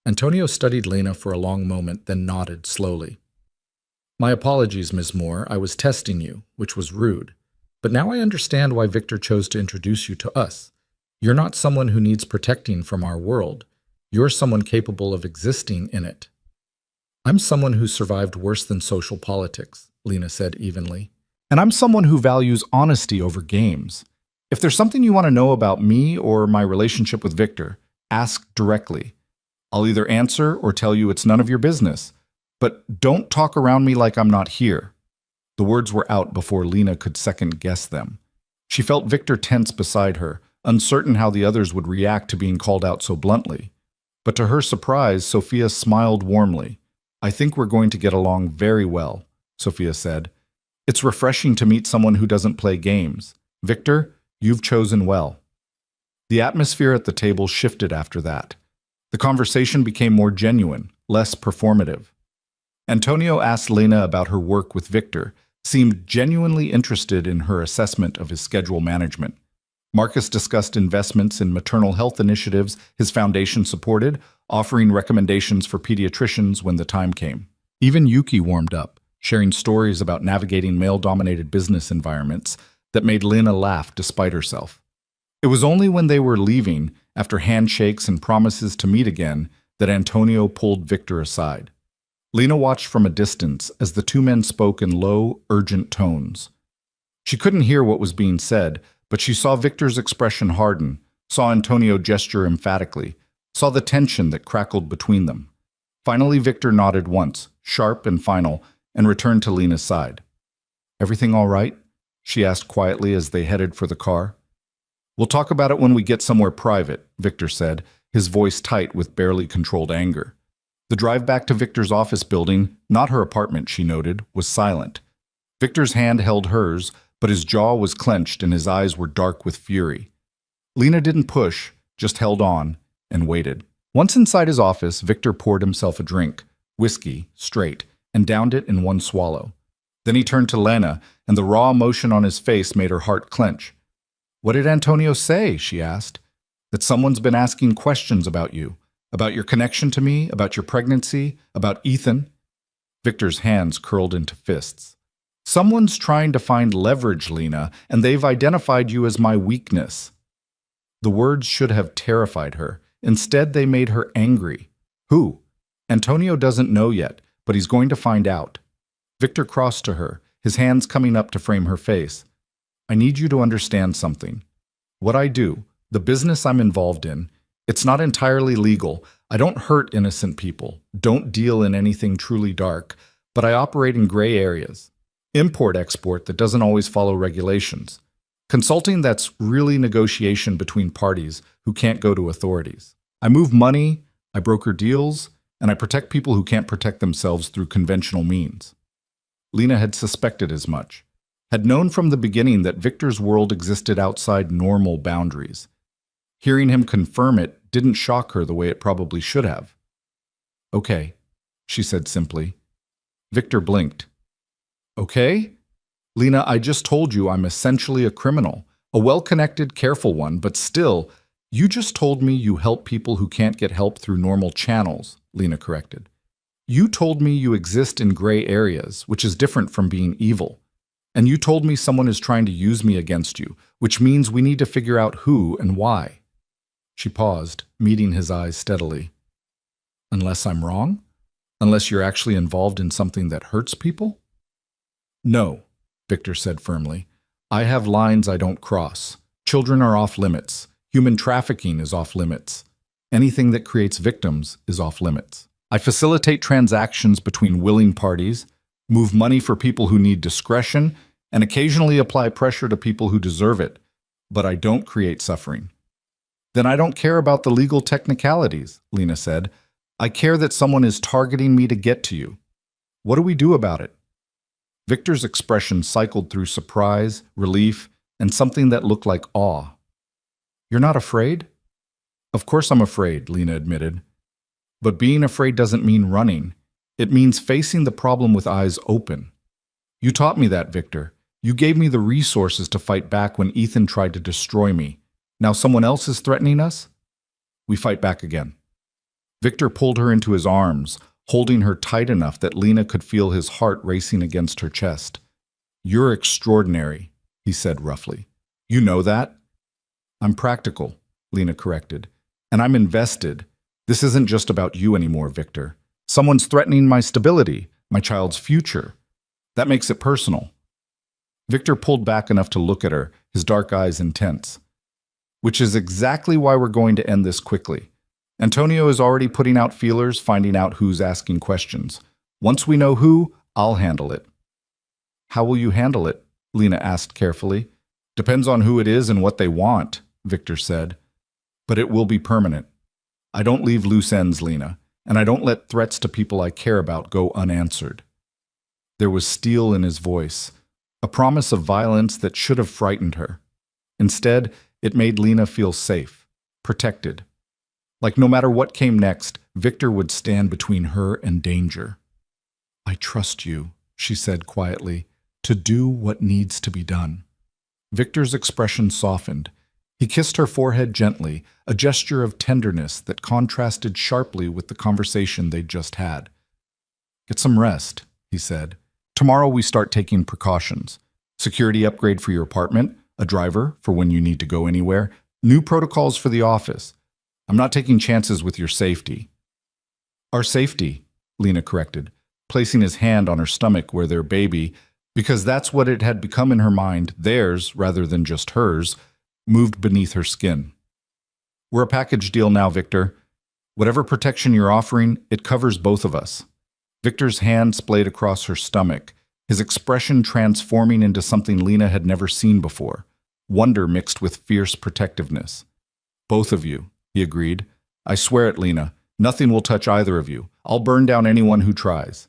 Antonio studied Lena for a long moment, then nodded slowly. My apologies, Ms. Moore. I was testing you, which was rude. But now I understand why Victor chose to introduce you to us. You're not someone who needs protecting from our world. You're someone capable of existing in it. I'm someone who survived worse than social politics, Lena said evenly. And I'm someone who values honesty over games. If there's something you want to know about me or my relationship with Victor, ask directly. I'll either answer or tell you it's none of your business. But don't talk around me like I'm not here. The words were out before Lena could second-guess them. She felt Victor tense beside her, uncertain how the others would react to being called out so bluntly. But to her surprise, Sophia smiled warmly. I think we're going to get along very well, Sophia said. It's refreshing to meet someone who doesn't play games. Victor, you've chosen well. The atmosphere at the table shifted after that. The conversation became more genuine, less performative. Antonio asked Lena about her work with Victor, seemed genuinely interested in her assessment of his schedule management. Marcus discussed investments in maternal health initiatives his foundation supported, offering recommendations for pediatricians when the time came. Even Yuki warmed up, sharing stories about navigating male-dominated business environments that made Lena laugh despite herself. It was only when they were leaving, after handshakes and promises to meet again, that Antonio pulled Victor aside. Lena watched from a distance as the two men spoke in low, urgent tones. She couldn't hear what was being said, but she saw Victor's expression harden, saw Antonio gesture emphatically, saw the tension that crackled between them. Finally, Victor nodded once, sharp and final, and returned to Lena's side. Everything all right? She asked quietly as they headed for the car. We'll talk about it when we get somewhere private, Victor said, his voice tight with barely controlled anger. The drive back to Victor's office building, not her apartment, she noted, was silent. Victor's hand held hers, but his jaw was clenched and his eyes were dark with fury. Lena didn't push, just held on, and waited. Once inside his office, Victor poured himself a drink, whiskey, straight, and downed it in one swallow. Then he turned to Lena, and the raw emotion on his face made her heart clench. What did Antonio say? She asked. That someone's been asking questions about your connection to me, about your pregnancy, about Ethan. Victor's hands curled into fists. Someone's trying to find leverage, Lena, and they've identified you as my weakness. The words should have terrified her. Instead, they made her angry. Who? Antonio doesn't know yet, but he's going to find out. Victor crossed to her, his hands coming up to frame her face. I need you to understand something. What I do, the business I'm involved in, it's not entirely legal. I don't hurt innocent people, don't deal in anything truly dark, but I operate in gray areas. Import-export that doesn't always follow regulations. Consulting that's really negotiation between parties who can't go to authorities. I move money, I broker deals, and I protect people who can't protect themselves through conventional means. Lena had suspected as much, had known from the beginning that Victor's world existed outside normal boundaries. Hearing him confirm it didn't shock her the way it probably should have. Okay, she said simply. Victor blinked. Okay? Lena, I just told you I'm essentially a criminal, a well-connected, careful one, but still, you just told me you help people who can't get help through normal channels, Lena corrected. You told me you exist in gray areas, which is different from being evil. And you told me someone is trying to use me against you, which means we need to figure out who and why. She paused, meeting his eyes steadily. Unless I'm wrong? Unless you're actually involved in something that hurts people? No, Victor said firmly. I have lines I don't cross. Children are off limits. Human trafficking is off limits. Anything that creates victims is off limits. I facilitate transactions between willing parties, move money for people who need discretion, and occasionally apply pressure to people who deserve it, but I don't create suffering. Then I don't care about the legal technicalities, Lena said. I care that someone is targeting me to get to you. What do we do about it? Victor's expression cycled through surprise, relief, and something that looked like awe. You're not afraid? Of course I'm afraid, Lena admitted. But being afraid doesn't mean running. It means facing the problem with eyes open. You taught me that, Victor. You gave me the resources to fight back when Ethan tried to destroy me. Now someone else is threatening us? We fight back again. Victor pulled her into his arms, holding her tight enough that Lena could feel his heart racing against her chest. You're extraordinary, he said roughly. You know that? I'm practical, Lena corrected. And I'm invested. This isn't just about you anymore, Victor. Someone's threatening my stability, my child's future. That makes it personal. Victor pulled back enough to look at her, his dark eyes intense. Which is exactly why we're going to end this quickly. Antonio is already putting out feelers, finding out who's asking questions. Once we know who, I'll handle it. How will you handle it? Lena asked carefully. Depends on who it is and what they want, Victor said. But it will be permanent. I don't leave loose ends, Lena, and I don't let threats to people I care about go unanswered. There was steel in his voice, a promise of violence that should have frightened her. Instead, it made Lena feel safe, protected. Like no matter what came next, Victor would stand between her and danger. I trust you, she said quietly, to do what needs to be done. Victor's expression softened. He kissed her forehead gently, a gesture of tenderness that contrasted sharply with the conversation they'd just had. Get some rest, he said. Tomorrow we start taking precautions. Security upgrade for your apartment, a driver for when you need to go anywhere, new protocols for the office. I'm not taking chances with your safety. Our safety, Lena corrected, placing his hand on her stomach where their baby, because that's what it had become in her mind, theirs rather than just hers, moved beneath her skin. We're a package deal now, Victor. Whatever protection you're offering, it covers both of us. Victor's hand splayed across her stomach, his expression transforming into something Lena had never seen before, wonder mixed with fierce protectiveness. Both of you, he agreed. I swear it, Lena. Nothing will touch either of you. I'll burn down anyone who tries.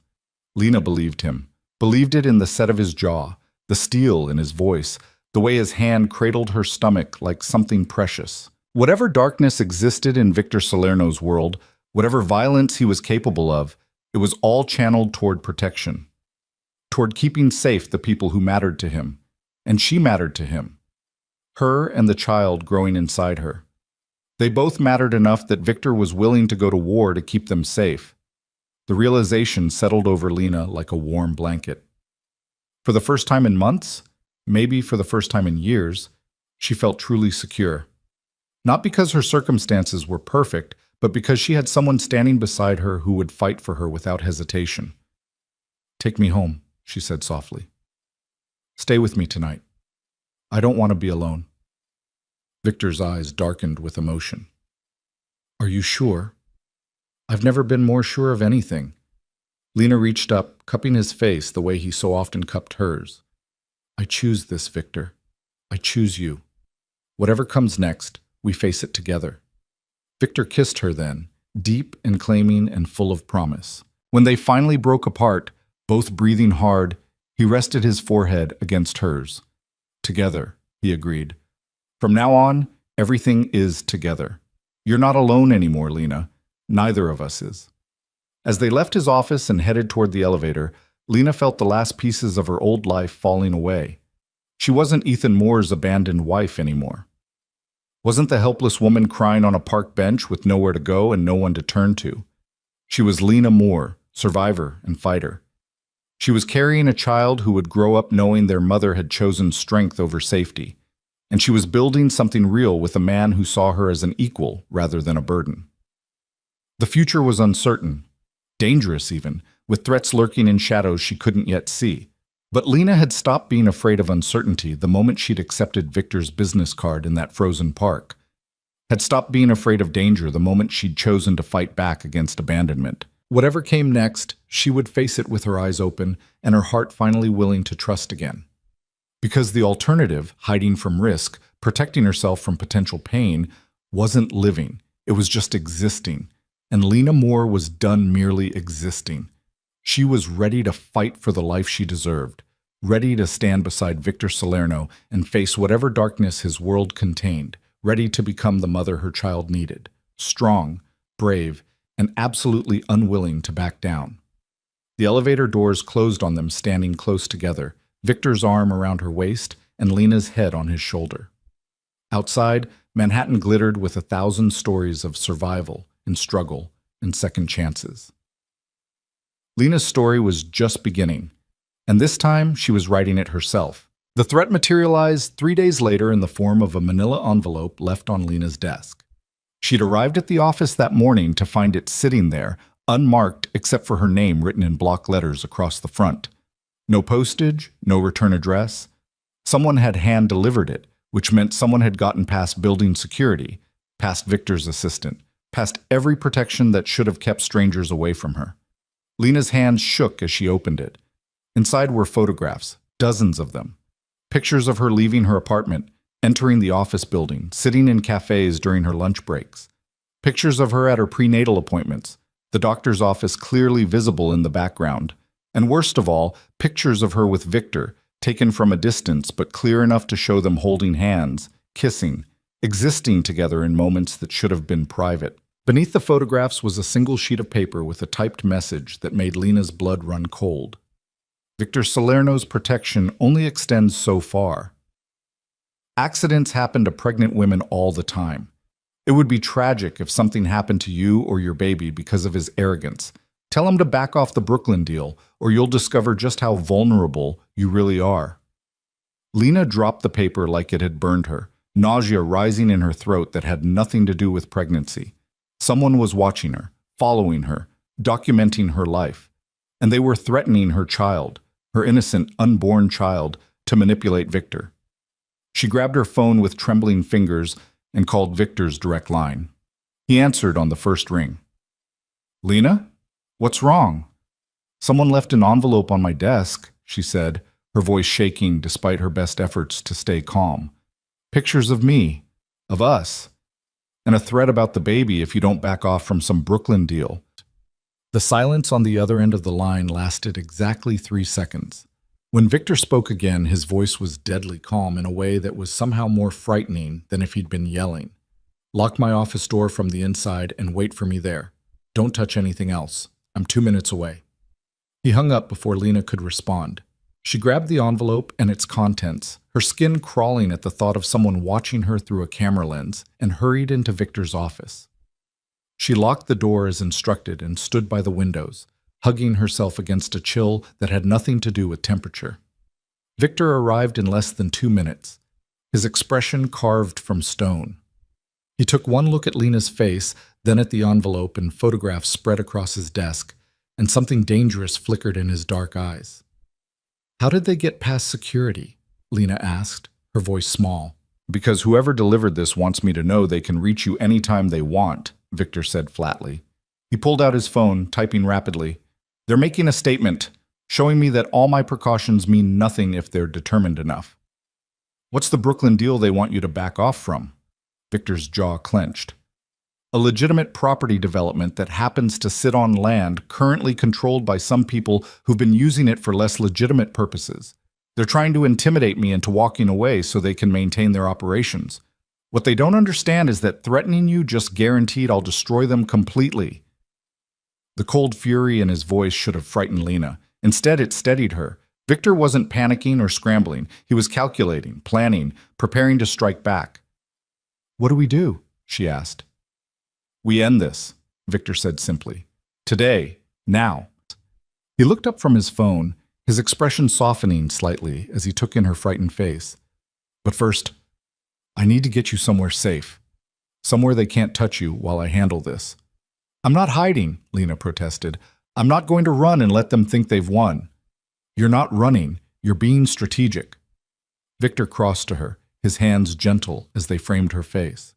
Lena believed him, believed it in the set of his jaw, the steel in his voice, the way his hand cradled her stomach like something precious. Whatever darkness existed in Victor Salerno's world, whatever violence he was capable of, it was all channeled toward protection, toward keeping safe the people who mattered to him. And she mattered to him. her and the child growing inside her. They both mattered enough that Victor was willing to go to war to keep them safe. The realization settled over Lena like a warm blanket. For the first time in months, maybe for the first time in years, she felt truly secure. Not because her circumstances were perfect, but because she had someone standing beside her who would fight for her without hesitation. "Take me home," she said softly. "Stay with me tonight. I don't want to be alone." Victor's eyes darkened with emotion. "Are you sure?" "I've never been more sure of anything." Lena reached up, cupping his face the way he so often cupped hers. "I choose this, Victor. I choose you. Whatever comes next, we face it together." Victor kissed her then, deep and claiming and full of promise. When they finally broke apart, both breathing hard, he rested his forehead against hers. "Together," he agreed. "From now on, everything is together. You're not alone anymore, Lena. Neither of us is." As they left his office and headed toward the elevator, Lena felt the last pieces of her old life falling away. She wasn't Ethan Moore's abandoned wife anymore. Wasn't the helpless woman crying on a park bench with nowhere to go and no one to turn to. She was Lena Moore, survivor and fighter. She was carrying a child who would grow up knowing their mother had chosen strength over safety. And she was building something real with a man who saw her as an equal rather than a burden. The future was uncertain, dangerous even, with threats lurking in shadows she couldn't yet see. But Lena had stopped being afraid of uncertainty the moment she'd accepted Victor's business card in that frozen park. Had stopped being afraid of danger the moment she'd chosen to fight back against abandonment. Whatever came next, she would face it with her eyes open and her heart finally willing to trust again. Because the alternative, hiding from risk, protecting herself from potential pain, wasn't living. It was just existing. And Lena Moore was done merely existing. She was ready to fight for the life she deserved, ready to stand beside Victor Salerno and face whatever darkness his world contained, ready to become the mother her child needed, strong, brave, and absolutely unwilling to back down. The elevator doors closed on them standing close together, Victor's arm around her waist and Lena's head on his shoulder. Outside, Manhattan glittered with 1,000 stories of survival and struggle and second chances. Lena's story was just beginning, and this time she was writing it herself. The threat materialized 3 days later in the form of a manila envelope left on Lena's desk. She'd arrived at the office that morning to find it sitting there, unmarked except for her name written in block letters across the front. No postage, no return address. Someone had hand-delivered it, which meant someone had gotten past building security, past Victor's assistant, past every protection that should have kept strangers away from her. Lena's hands shook as she opened it. Inside were photographs, dozens of them. Pictures of her leaving her apartment, entering the office building, sitting in cafes during her lunch breaks. Pictures of her at her prenatal appointments, the doctor's office clearly visible in the background. And worst of all, pictures of her with Victor, taken from a distance but clear enough to show them holding hands, kissing, existing together in moments that should have been private. Beneath the photographs was a single sheet of paper with a typed message that made Lena's blood run cold. Victor Salerno's protection only extends so far. Accidents happen to pregnant women all the time. It would be tragic if something happened to you or your baby because of his arrogance. Tell him to back off the Brooklyn deal, or you'll discover just how vulnerable you really are. Lena dropped the paper like it had burned her, nausea rising in her throat that had nothing to do with pregnancy. Someone was watching her, following her, documenting her life. And they were threatening her child, her innocent, unborn child, to manipulate Victor. She grabbed her phone with trembling fingers and called Victor's direct line. He answered on the first ring. "Lena? What's wrong?" "Someone left an envelope on my desk," she said, her voice shaking despite her best efforts to stay calm. "Pictures of me, of us, and a threat about the baby if you don't back off from some Brooklyn deal." The silence on the other end of the line lasted exactly 3 seconds. When Victor spoke again, his voice was deadly calm in a way that was somehow more frightening than if he'd been yelling. "Lock my office door from the inside and wait for me there. Don't touch anything else. I'm 2 minutes away." He hung up before Lena could respond. She grabbed the envelope and its contents, her skin crawling at the thought of someone watching her through a camera lens, and hurried into Victor's office. She locked the door as instructed and stood by the windows, hugging herself against a chill that had nothing to do with temperature. Victor arrived in less than 2 minutes, his expression carved from stone. He took one look at Lena's face, then at the envelope and photographs spread across his desk, and something dangerous flickered in his dark eyes. "How did they get past security?" Lena asked, her voice small. "Because whoever delivered this wants me to know they can reach you anytime they want," Victor said flatly. He pulled out his phone, typing rapidly. "They're making a statement, showing me that all my precautions mean nothing if they're determined enough." "What's the Brooklyn deal they want you to back off from?" Victor's jaw clenched. "A legitimate property development that happens to sit on land currently controlled by some people who've been using it for less legitimate purposes. They're trying to intimidate me into walking away so they can maintain their operations. What they don't understand is that threatening you just guaranteed I'll destroy them completely." The cold fury in his voice should have frightened Lena. Instead, it steadied her. Victor wasn't panicking or scrambling. He was calculating, planning, preparing to strike back. "What do we do?" she asked. "We end this," Victor said simply. "Today. Now." He looked up from his phone, his expression softening slightly as he took in her frightened face. "But first, I need to get you somewhere safe. Somewhere they can't touch you while I handle this." "I'm not hiding," Lena protested. "I'm not going to run and let them think they've won." "You're not running. You're being strategic." Victor crossed to her, his hands gentle as they framed her face.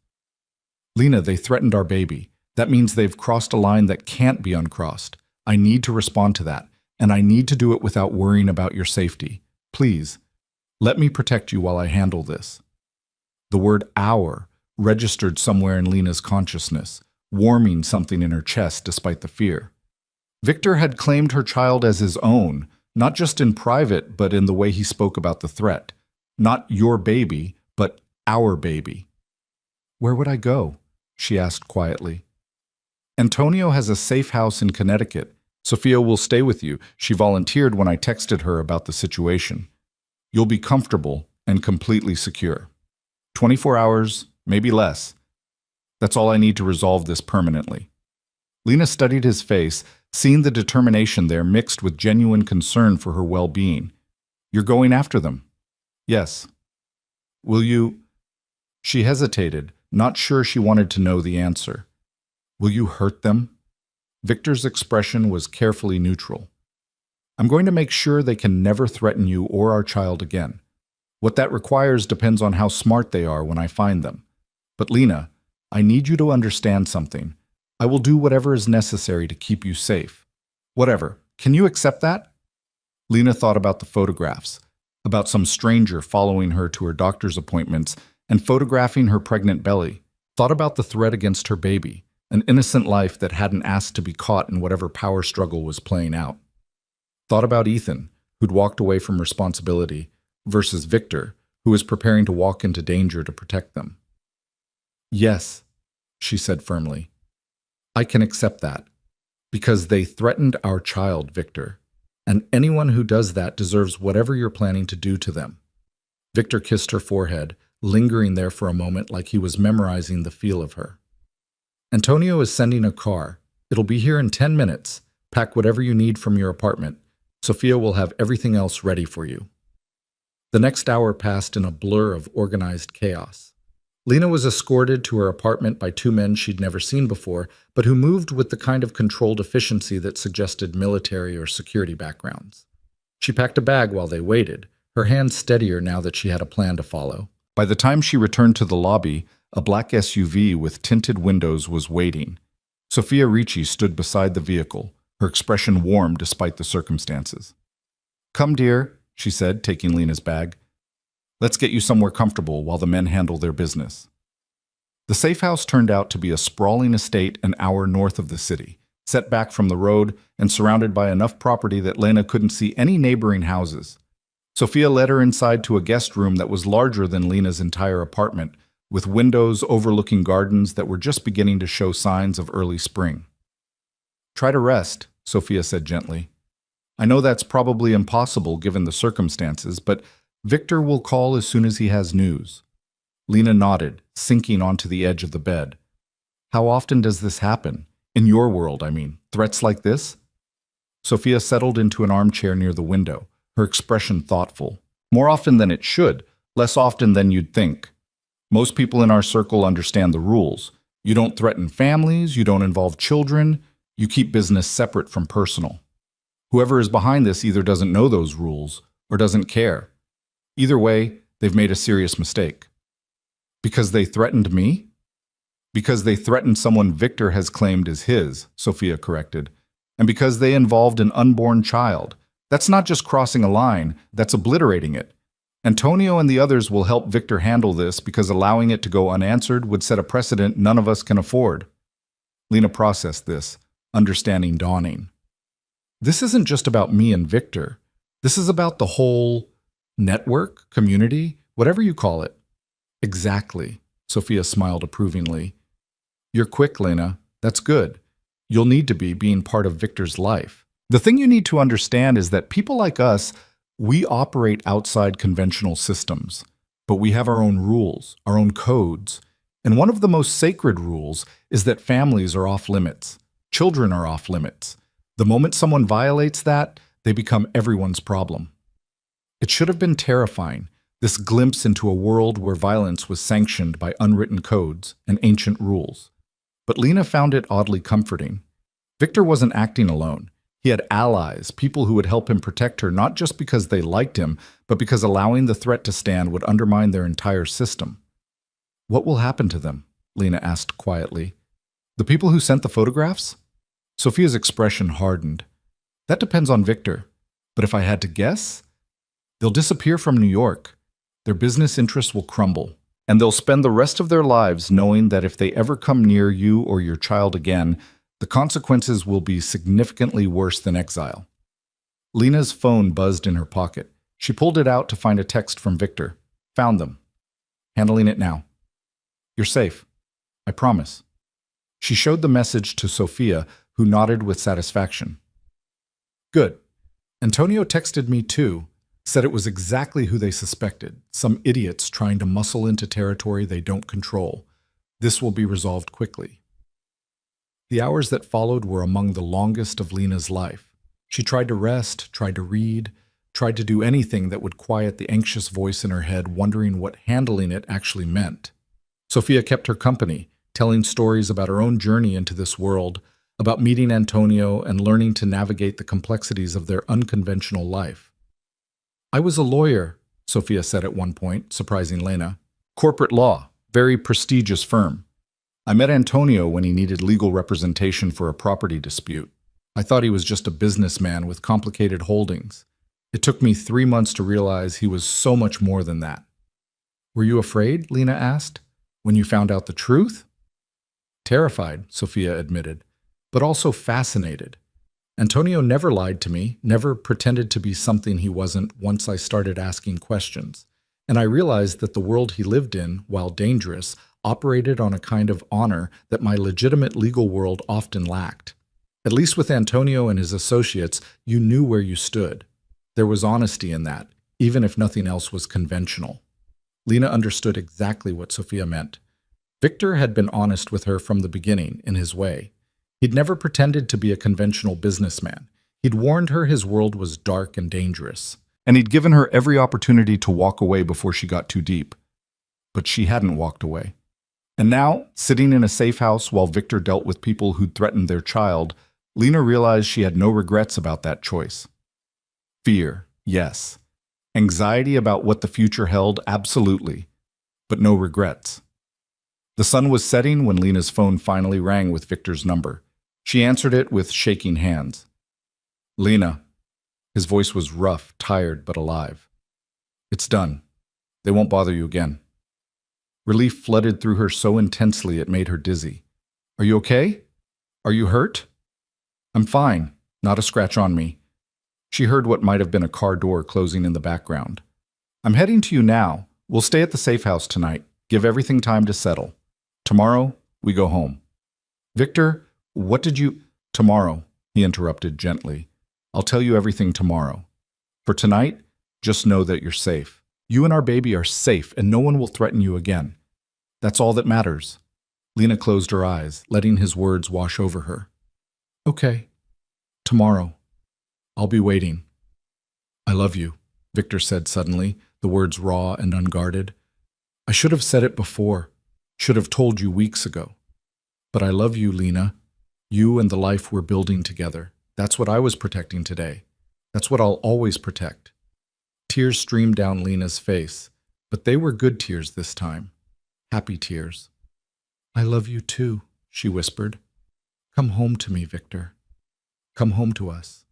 "Lena, they threatened our baby. That means they've crossed a line that can't be uncrossed. I need to respond to that, and I need to do it without worrying about your safety. Please, let me protect you while I handle this." The word "our" registered somewhere in Lena's consciousness, warming something in her chest despite the fear. Victor had claimed her child as his own, not just in private, but in the way he spoke about the threat. Not your baby, but our baby. "Where would I go?" she asked quietly. "Antonio has a safe house in Connecticut. Sophia will stay with you. She volunteered when I texted her about the situation. You'll be comfortable and completely secure. 24 hours, maybe less. That's all I need to resolve this permanently." Lena studied his face, seeing the determination there mixed with genuine concern for her well-being. "You're going after them?" "Yes." "Will you—" She hesitated, not sure she wanted to know the answer. "Will you hurt them?" Victor's expression was carefully neutral. "I'm going to make sure they can never threaten you or our child again. What that requires depends on how smart they are when I find them. But Lena, I need you to understand something. I will do whatever is necessary to keep you safe. Whatever. Can you accept that?" Lena thought about the photographs, about some stranger following her to her doctor's appointments and photographing her pregnant belly. Thought about the threat against her baby, an innocent life that hadn't asked to be caught in whatever power struggle was playing out. Thought about Ethan, who'd walked away from responsibility, versus Victor, who was preparing to walk into danger to protect them. "Yes," she said firmly. "I can accept that. Because they threatened our child, Victor. And anyone who does that deserves whatever you're planning to do to them." Victor kissed her forehead, lingering there for a moment like he was memorizing the feel of her. "Antonio is sending a car. It'll be here in 10 minutes. Pack whatever you need from your apartment. Sophia will have everything else ready for you." The next hour passed in a blur of organized chaos. Lena was escorted to her apartment by 2 men she'd never seen before, but who moved with the kind of controlled efficiency that suggested military or security backgrounds. She packed a bag while they waited, her hands steadier now that she had a plan to follow. By the time she returned to the lobby, a black SUV with tinted windows was waiting. Sophia Ricci stood beside the vehicle, her expression warm despite the circumstances. "Come, dear," she said, taking Lena's bag. "Let's get you somewhere comfortable while the men handle their business." The safe house turned out to be a sprawling estate an hour north of the city, set back from the road and surrounded by enough property that Lena couldn't see any neighboring houses. Sophia led her inside to a guest room that was larger than Lena's entire apartment, with windows overlooking gardens that were just beginning to show signs of early spring. "Try to rest," Sophia said gently. I know that's probably impossible given the circumstances, but Victor will call as soon as he has news. Lena nodded, sinking onto the edge of the bed. How often does this happen? In your world, I mean. Threats like this? Sophia settled into an armchair near the window, her expression thoughtful. More often than it should, less often than you'd think. Most people in our circle understand the rules. You don't threaten families, you don't involve children, you keep business separate from personal. Whoever is behind this either doesn't know those rules or doesn't care. Either way, they've made a serious mistake. Because they threatened me? Because they threatened someone Victor has claimed is his, Sophia corrected. And because they involved an unborn child. That's not just crossing a line, that's obliterating it. Antonio and the others will help Victor handle this because allowing it to go unanswered would set a precedent none of us can afford. Lena processed this, understanding dawning. This isn't just about me and Victor. This is about the whole network, community, whatever you call it. Exactly, Sophia smiled approvingly. You're quick, Lena. That's good. You'll need to be being part of Victor's life. The thing you need to understand is that people like us, we operate outside conventional systems, but we have our own rules, our own codes. And one of the most sacred rules is that families are off limits. Children are off limits. The moment someone violates that, they become everyone's problem. It should have been terrifying, this glimpse into a world where violence was sanctioned by unwritten codes and ancient rules. But Lena found it oddly comforting. Victor wasn't acting alone. He had allies, people who would help him protect her not just because they liked him, but because allowing the threat to stand would undermine their entire system. What will happen to them? Lena asked quietly. The people who sent the photographs? Sophia's expression hardened. That depends on Victor. But if I had to guess, they'll disappear from New York. Their business interests will crumble, and they'll spend the rest of their lives knowing that if they ever come near you or your child again, the consequences will be significantly worse than exile. Lena's phone buzzed in her pocket. She pulled it out to find a text from Victor. Found them. Handling it now. You're safe. I promise. She showed the message to Sophia, who nodded with satisfaction. Good. Antonio texted me too, said it was exactly who they suspected, some idiots trying to muscle into territory they don't control. This will be resolved quickly. The hours that followed were among the longest of Lena's life. She tried to rest, tried to read, tried to do anything that would quiet the anxious voice in her head, wondering what handling it actually meant. Sophia kept her company, telling stories about her own journey into this world, about meeting Antonio and learning to navigate the complexities of their unconventional life. I was a lawyer, Sophia said at one point, surprising Lena. Corporate law, very prestigious firm. I met Antonio when he needed legal representation for a property dispute. I thought he was just a businessman with complicated holdings. It took me 3 months to realize he was so much more than that. Were you afraid? Lena asked. When you found out the truth? Terrified, Sophia admitted, but also fascinated. Antonio never lied to me, never pretended to be something he wasn't once I started asking questions. And I realized that the world he lived in, while dangerous, operated on a kind of honor that my legitimate legal world often lacked. At least with Antonio and his associates, you knew where you stood. There was honesty in that, even if nothing else was conventional. Lena understood exactly what Sophia meant. Victor had been honest with her from the beginning, in his way. He'd never pretended to be a conventional businessman. He'd warned her his world was dark and dangerous. And he'd given her every opportunity to walk away before she got too deep. But she hadn't walked away. And now, sitting in a safe house while Victor dealt with people who'd threatened their child, Lena realized she had no regrets about that choice. Fear, yes. Anxiety about what the future held, absolutely. But no regrets. The sun was setting when Lena's phone finally rang with Victor's number. She answered it with shaking hands. Lena. His voice was rough, tired, but alive. It's done. They won't bother you again. Relief flooded through her so intensely it made her dizzy. Are you okay? Are you hurt? I'm fine. Not a scratch on me. She heard what might have been a car door closing in the background. I'm heading to you now. We'll stay at the safe house tonight. Give everything time to settle. Tomorrow, we go home. Victor, what did you... Tomorrow, he interrupted gently. I'll tell you everything tomorrow. For tonight, just know that you're safe. You and our baby are safe, and no one will threaten you again. That's all that matters." Lena closed her eyes, letting his words wash over her. "Okay. Tomorrow. I'll be waiting." "I love you," Victor said suddenly, the words raw and unguarded. "I should have said it before, should have told you weeks ago. But I love you, Lena. You and the life we're building together. That's what I was protecting today. That's what I'll always protect." Tears streamed down Lena's face, but they were good tears this time. Happy tears. "I love you too," she whispered. "Come home to me, Victor. Come home to us."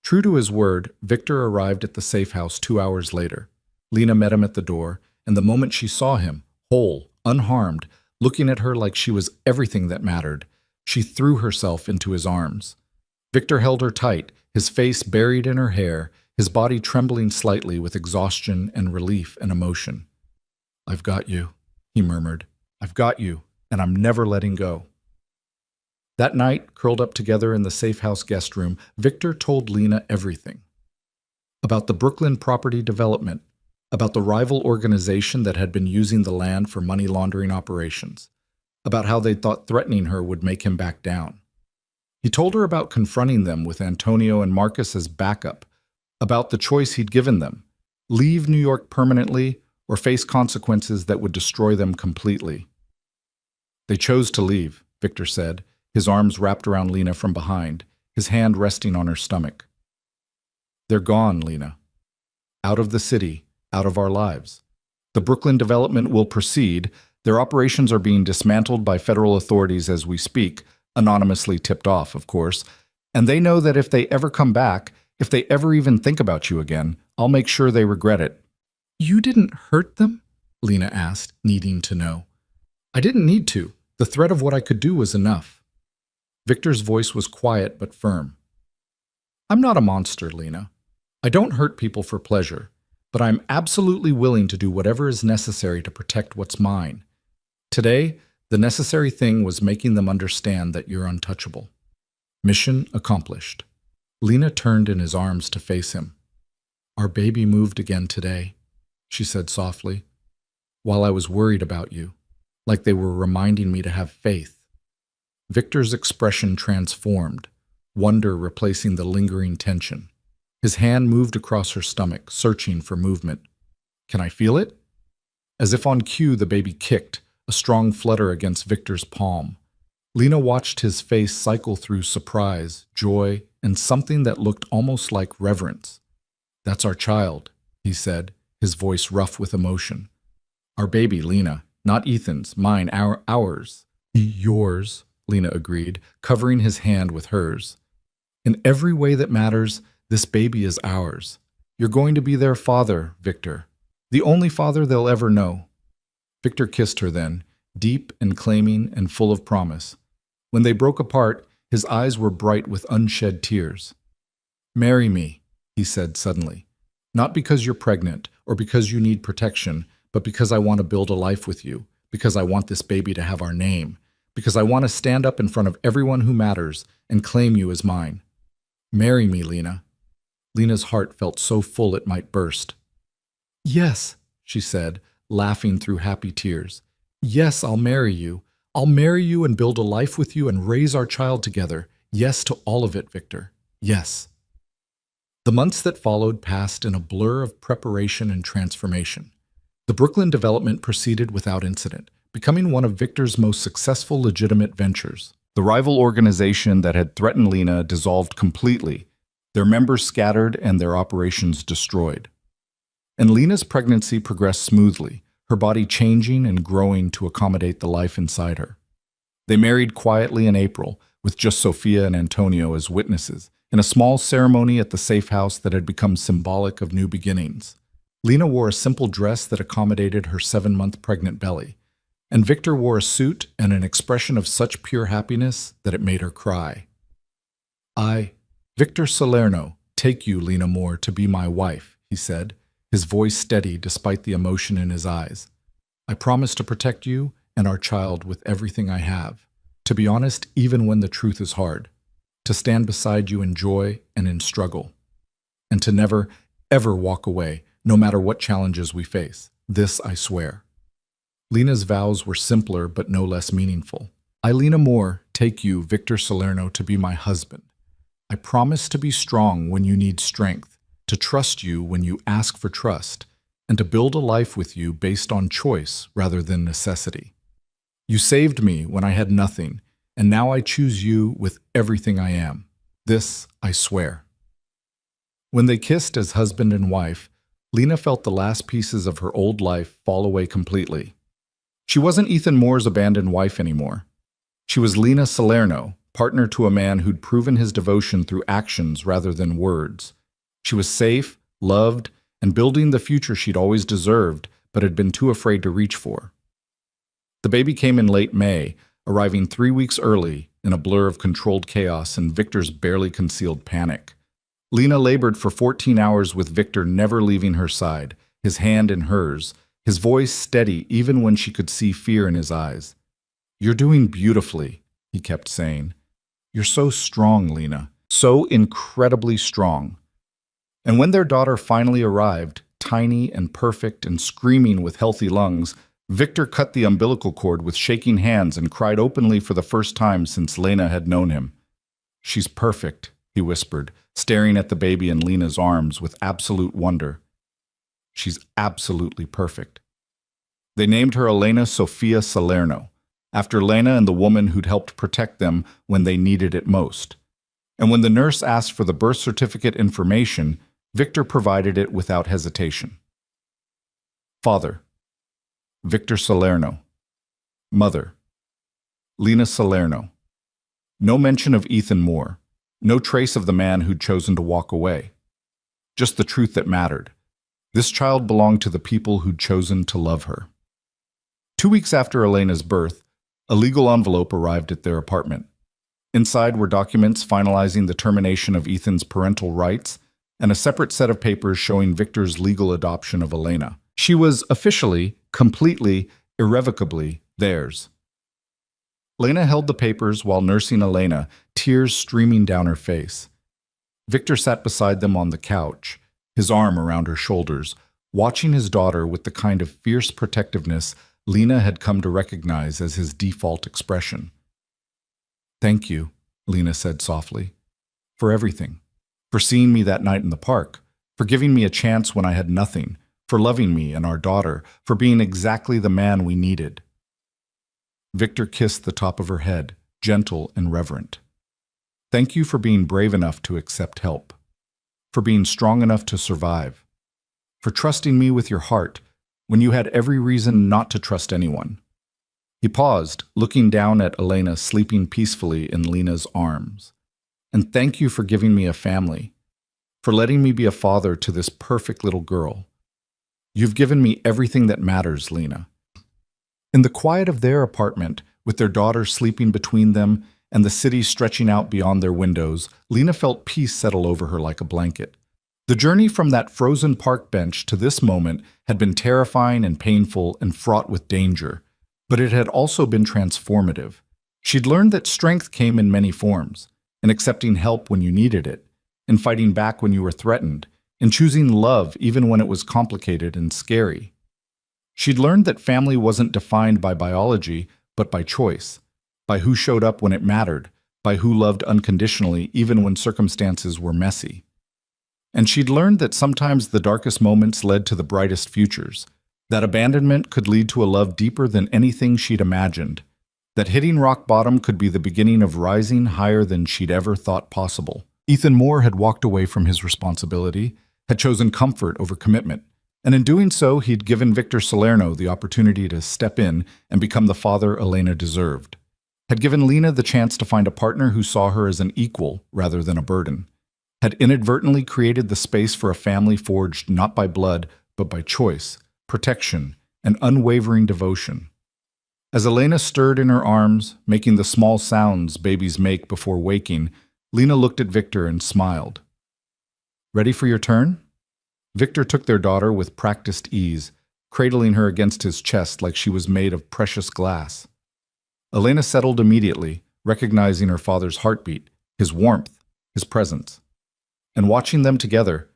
True to his word, Victor arrived at the safe house 2 hours later. Lena met him at the door, and the moment she saw him, whole, unharmed, looking at her like she was everything that mattered, she threw herself into his arms. Victor held her tight, his face buried in her hair, his body trembling slightly with exhaustion and relief and emotion. "I've got you," he murmured. "I've got you, and I'm never letting go." That night, curled up together in the safe house guest room, Victor told Lena everything. About the Brooklyn property development, about the rival organization that had been using the land for money laundering operations, about how they thought threatening her would make him back down. He told her about confronting them with Antonio and Marcus as backup, about the choice he'd given them, leave New York permanently or face consequences that would destroy them completely. "They chose to leave," Victor said, his arms wrapped around Lena from behind, his hand resting on her stomach. "They're gone, Lena. Out of the city, out of our lives. The Brooklyn development will proceed. Their operations are being dismantled by federal authorities as we speak, anonymously tipped off, of course, and they know that if they ever come back, if they ever even think about you again, I'll make sure they regret it." "You didn't hurt them?" Lena asked, needing to know. "I didn't need to. The threat of what I could do was enough." Victor's voice was quiet but firm. "I'm not a monster, Lena. I don't hurt people for pleasure, but I'm absolutely willing to do whatever is necessary to protect what's mine. Today, the necessary thing was making them understand that you're untouchable." Mission accomplished. Lena turned in his arms to face him. "Our baby moved again today," she said softly, "while I was worried about you, like they were reminding me to have faith." Victor's expression transformed, wonder replacing the lingering tension. His hand moved across her stomach, searching for movement. "Can I feel it?" As if on cue, the baby kicked, a strong flutter against Victor's palm. Lena watched his face cycle through surprise, joy, and something that looked almost like reverence. "That's our child," he said, his voice rough with emotion. "Our baby, Lena. Not Ethan's, mine, ours." "Yours," Lena agreed, covering his hand with hers. "In every way that matters, this baby is ours. You're going to be their father, Victor. The only father they'll ever know." Victor kissed her then, deep and claiming and full of promise. When they broke apart, his eyes were bright with unshed tears. "Marry me," he said suddenly. "Not because you're pregnant or because you need protection, but because I want to build a life with you, because I want this baby to have our name, because I want to stand up in front of everyone who matters and claim you as mine. Marry me, Lena." Lena's heart felt so full it might burst. "Yes," she said, laughing through happy tears. "Yes, I'll marry you. I'll marry you and build a life with you and raise our child together. Yes to all of it, Victor. Yes." The months that followed passed in a blur of preparation and transformation. The Brooklyn development proceeded without incident, becoming one of Victor's most successful legitimate ventures. The rival organization that had threatened Lena dissolved completely, their members scattered and their operations destroyed. And Lena's pregnancy progressed smoothly, her body changing and growing to accommodate the life inside her. They married quietly in April, with just Sophia and Antonio as witnesses, in a small ceremony at the safe house that had become symbolic of new beginnings. Lena wore a simple dress that accommodated her 7-month pregnant belly, and Victor wore a suit and an expression of such pure happiness that it made her cry. "I, Victor Salerno, take you, Lena Moore, to be my wife," he said, his voice steady despite the emotion in his eyes. "I promise to protect you and our child with everything I have. To be honest, even when the truth is hard. to stand beside you in joy and in struggle, and to never, ever walk away, no matter what challenges we face. This I swear. Lena's vows were simpler but no less meaningful. I, Lena Moore, take you, Victor Salerno, to be my husband. I promise to be strong when you need strength, to trust you when you ask for trust, and to build a life with you based on choice rather than necessity. You saved me when I had nothing, and now I choose you with everything I am. This I swear. When they kissed as husband and wife, Lena felt the last pieces of her old life fall away completely. She wasn't Ethan Moore's abandoned wife anymore. She was Lena Salerno, partner to a man who'd proven his devotion through actions rather than words. She was safe, loved, and building the future she'd always deserved, but had been too afraid to reach for. The baby came in late May, arriving 3 weeks early in a blur of controlled chaos and Victor's barely concealed panic. Lena labored for 14 hours with Victor never leaving her side, his hand in hers, his voice steady even when she could see fear in his eyes. "You're doing beautifully," he kept saying. "You're so strong, Lena, so incredibly strong." And when their daughter finally arrived, tiny and perfect and screaming with healthy lungs, Victor cut the umbilical cord with shaking hands and cried openly for the first time since Lena had known him. "She's perfect," he whispered, staring at the baby in Lena's arms with absolute wonder. "She's absolutely perfect." They named her Elena Sofia Salerno, after Lena and the woman who'd helped protect them when they needed it most. And when the nurse asked for the birth certificate information, Victor provided it without hesitation. Father: Victor Salerno. Mother: Lena Salerno. No mention of Ethan Moore, no trace of the man who'd chosen to walk away. Just the truth that mattered. This child belonged to the people who'd chosen to love her. 2 weeks after Elena's birth, a legal envelope arrived at their apartment. Inside were documents finalizing the termination of Ethan's parental rights and a separate set of papers showing Victor's legal adoption of Elena. She was officially, completely, irrevocably theirs. Lena held the papers while nursing Elena, tears streaming down her face. Victor sat beside them on the couch, his arm around her shoulders, watching his daughter with the kind of fierce protectiveness Lena had come to recognize as his default expression. "Thank you," Lena said softly, "for everything. For seeing me that night in the park, for giving me a chance when I had nothing, for loving me and our daughter, for being exactly the man we needed." Victor kissed the top of her head, gentle and reverent. "Thank you for being brave enough to accept help, for being strong enough to survive, for trusting me with your heart when you had every reason not to trust anyone." He paused, looking down at Elena sleeping peacefully in Lena's arms. "And thank you for giving me a family, for letting me be a father to this perfect little girl. You've given me everything that matters, Lena." In the quiet of their apartment, with their daughter sleeping between them and the city stretching out beyond their windows, Lena felt peace settle over her like a blanket. The journey from that frozen park bench to this moment had been terrifying and painful and fraught with danger, but it had also been transformative. She'd learned that strength came in many forms, in accepting help when you needed it, in fighting back when you were threatened, in choosing love even when it was complicated and scary. She'd learned that family wasn't defined by biology, but by choice, by who showed up when it mattered, by who loved unconditionally even when circumstances were messy. And she'd learned that sometimes the darkest moments led to the brightest futures, that abandonment could lead to a love deeper than anything she'd imagined, that hitting rock bottom could be the beginning of rising higher than she'd ever thought possible. Ethan Moore had walked away from his responsibility, had chosen comfort over commitment, and in doing so, he'd given Victor Salerno the opportunity to step in and become the father Elena deserved, had given Lena the chance to find a partner who saw her as an equal rather than a burden, had inadvertently created the space for a family forged not by blood, but by choice, protection, and unwavering devotion. As Elena stirred in her arms, making the small sounds babies make before waking, Lena looked at Victor and smiled. "Ready for your turn?" Victor took their daughter with practiced ease, cradling her against his chest like she was made of precious glass. Elena settled immediately, recognizing her father's heartbeat, his warmth, his presence. And watching them together,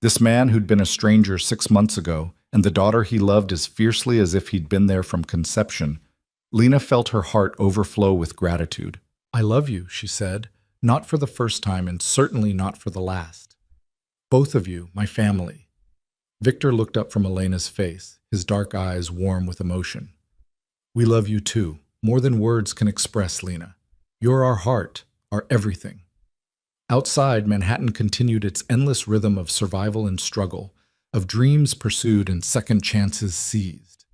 this man who'd been a stranger 6 months ago, and the daughter he loved as fiercely as if he'd been there from conception, Lena felt her heart overflow with gratitude. "I love you," she said, "not for the first time and certainly not for the last. Both of you, my family." Victor looked up from Elena's face, his dark eyes warm with emotion. "We love you too, more than words can express, Lena. You're our heart, our everything." Outside, Manhattan continued its endless rhythm of survival and struggle, of dreams pursued and second chances seized.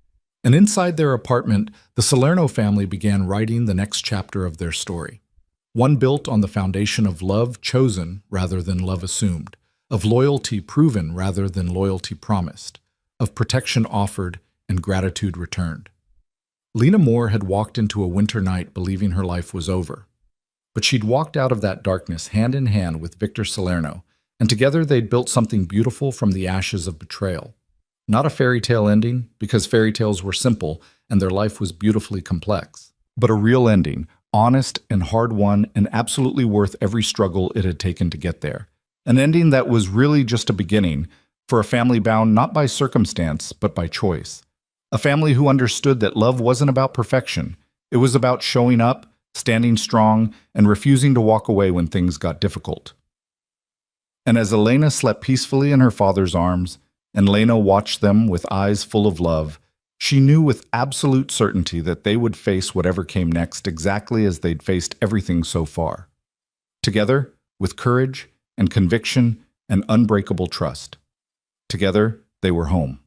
And inside their apartment, the Salerno family began writing the next chapter of their story. One built on the foundation of love chosen rather than love assumed, of loyalty proven rather than loyalty promised, of protection offered and gratitude returned. Lena Moore had walked into a winter night believing her life was over. But she'd walked out of that darkness hand in hand with Victor Salerno, and together they'd built something beautiful from the ashes of betrayal. Not a fairy tale ending, because fairy tales were simple and their life was beautifully complex, but a real ending, honest and hard-won and absolutely worth every struggle it had taken to get there. An ending that was really just a beginning for a family bound not by circumstance, but by choice. A family who understood that love wasn't about perfection. It was about showing up, standing strong, and refusing to walk away when things got difficult. And as Elena slept peacefully in her father's arms, and Lena watched them with eyes full of love, she knew with absolute certainty that they would face whatever came next exactly as they'd faced everything so far. Together, with courage and conviction and unbreakable trust. Together, they were home.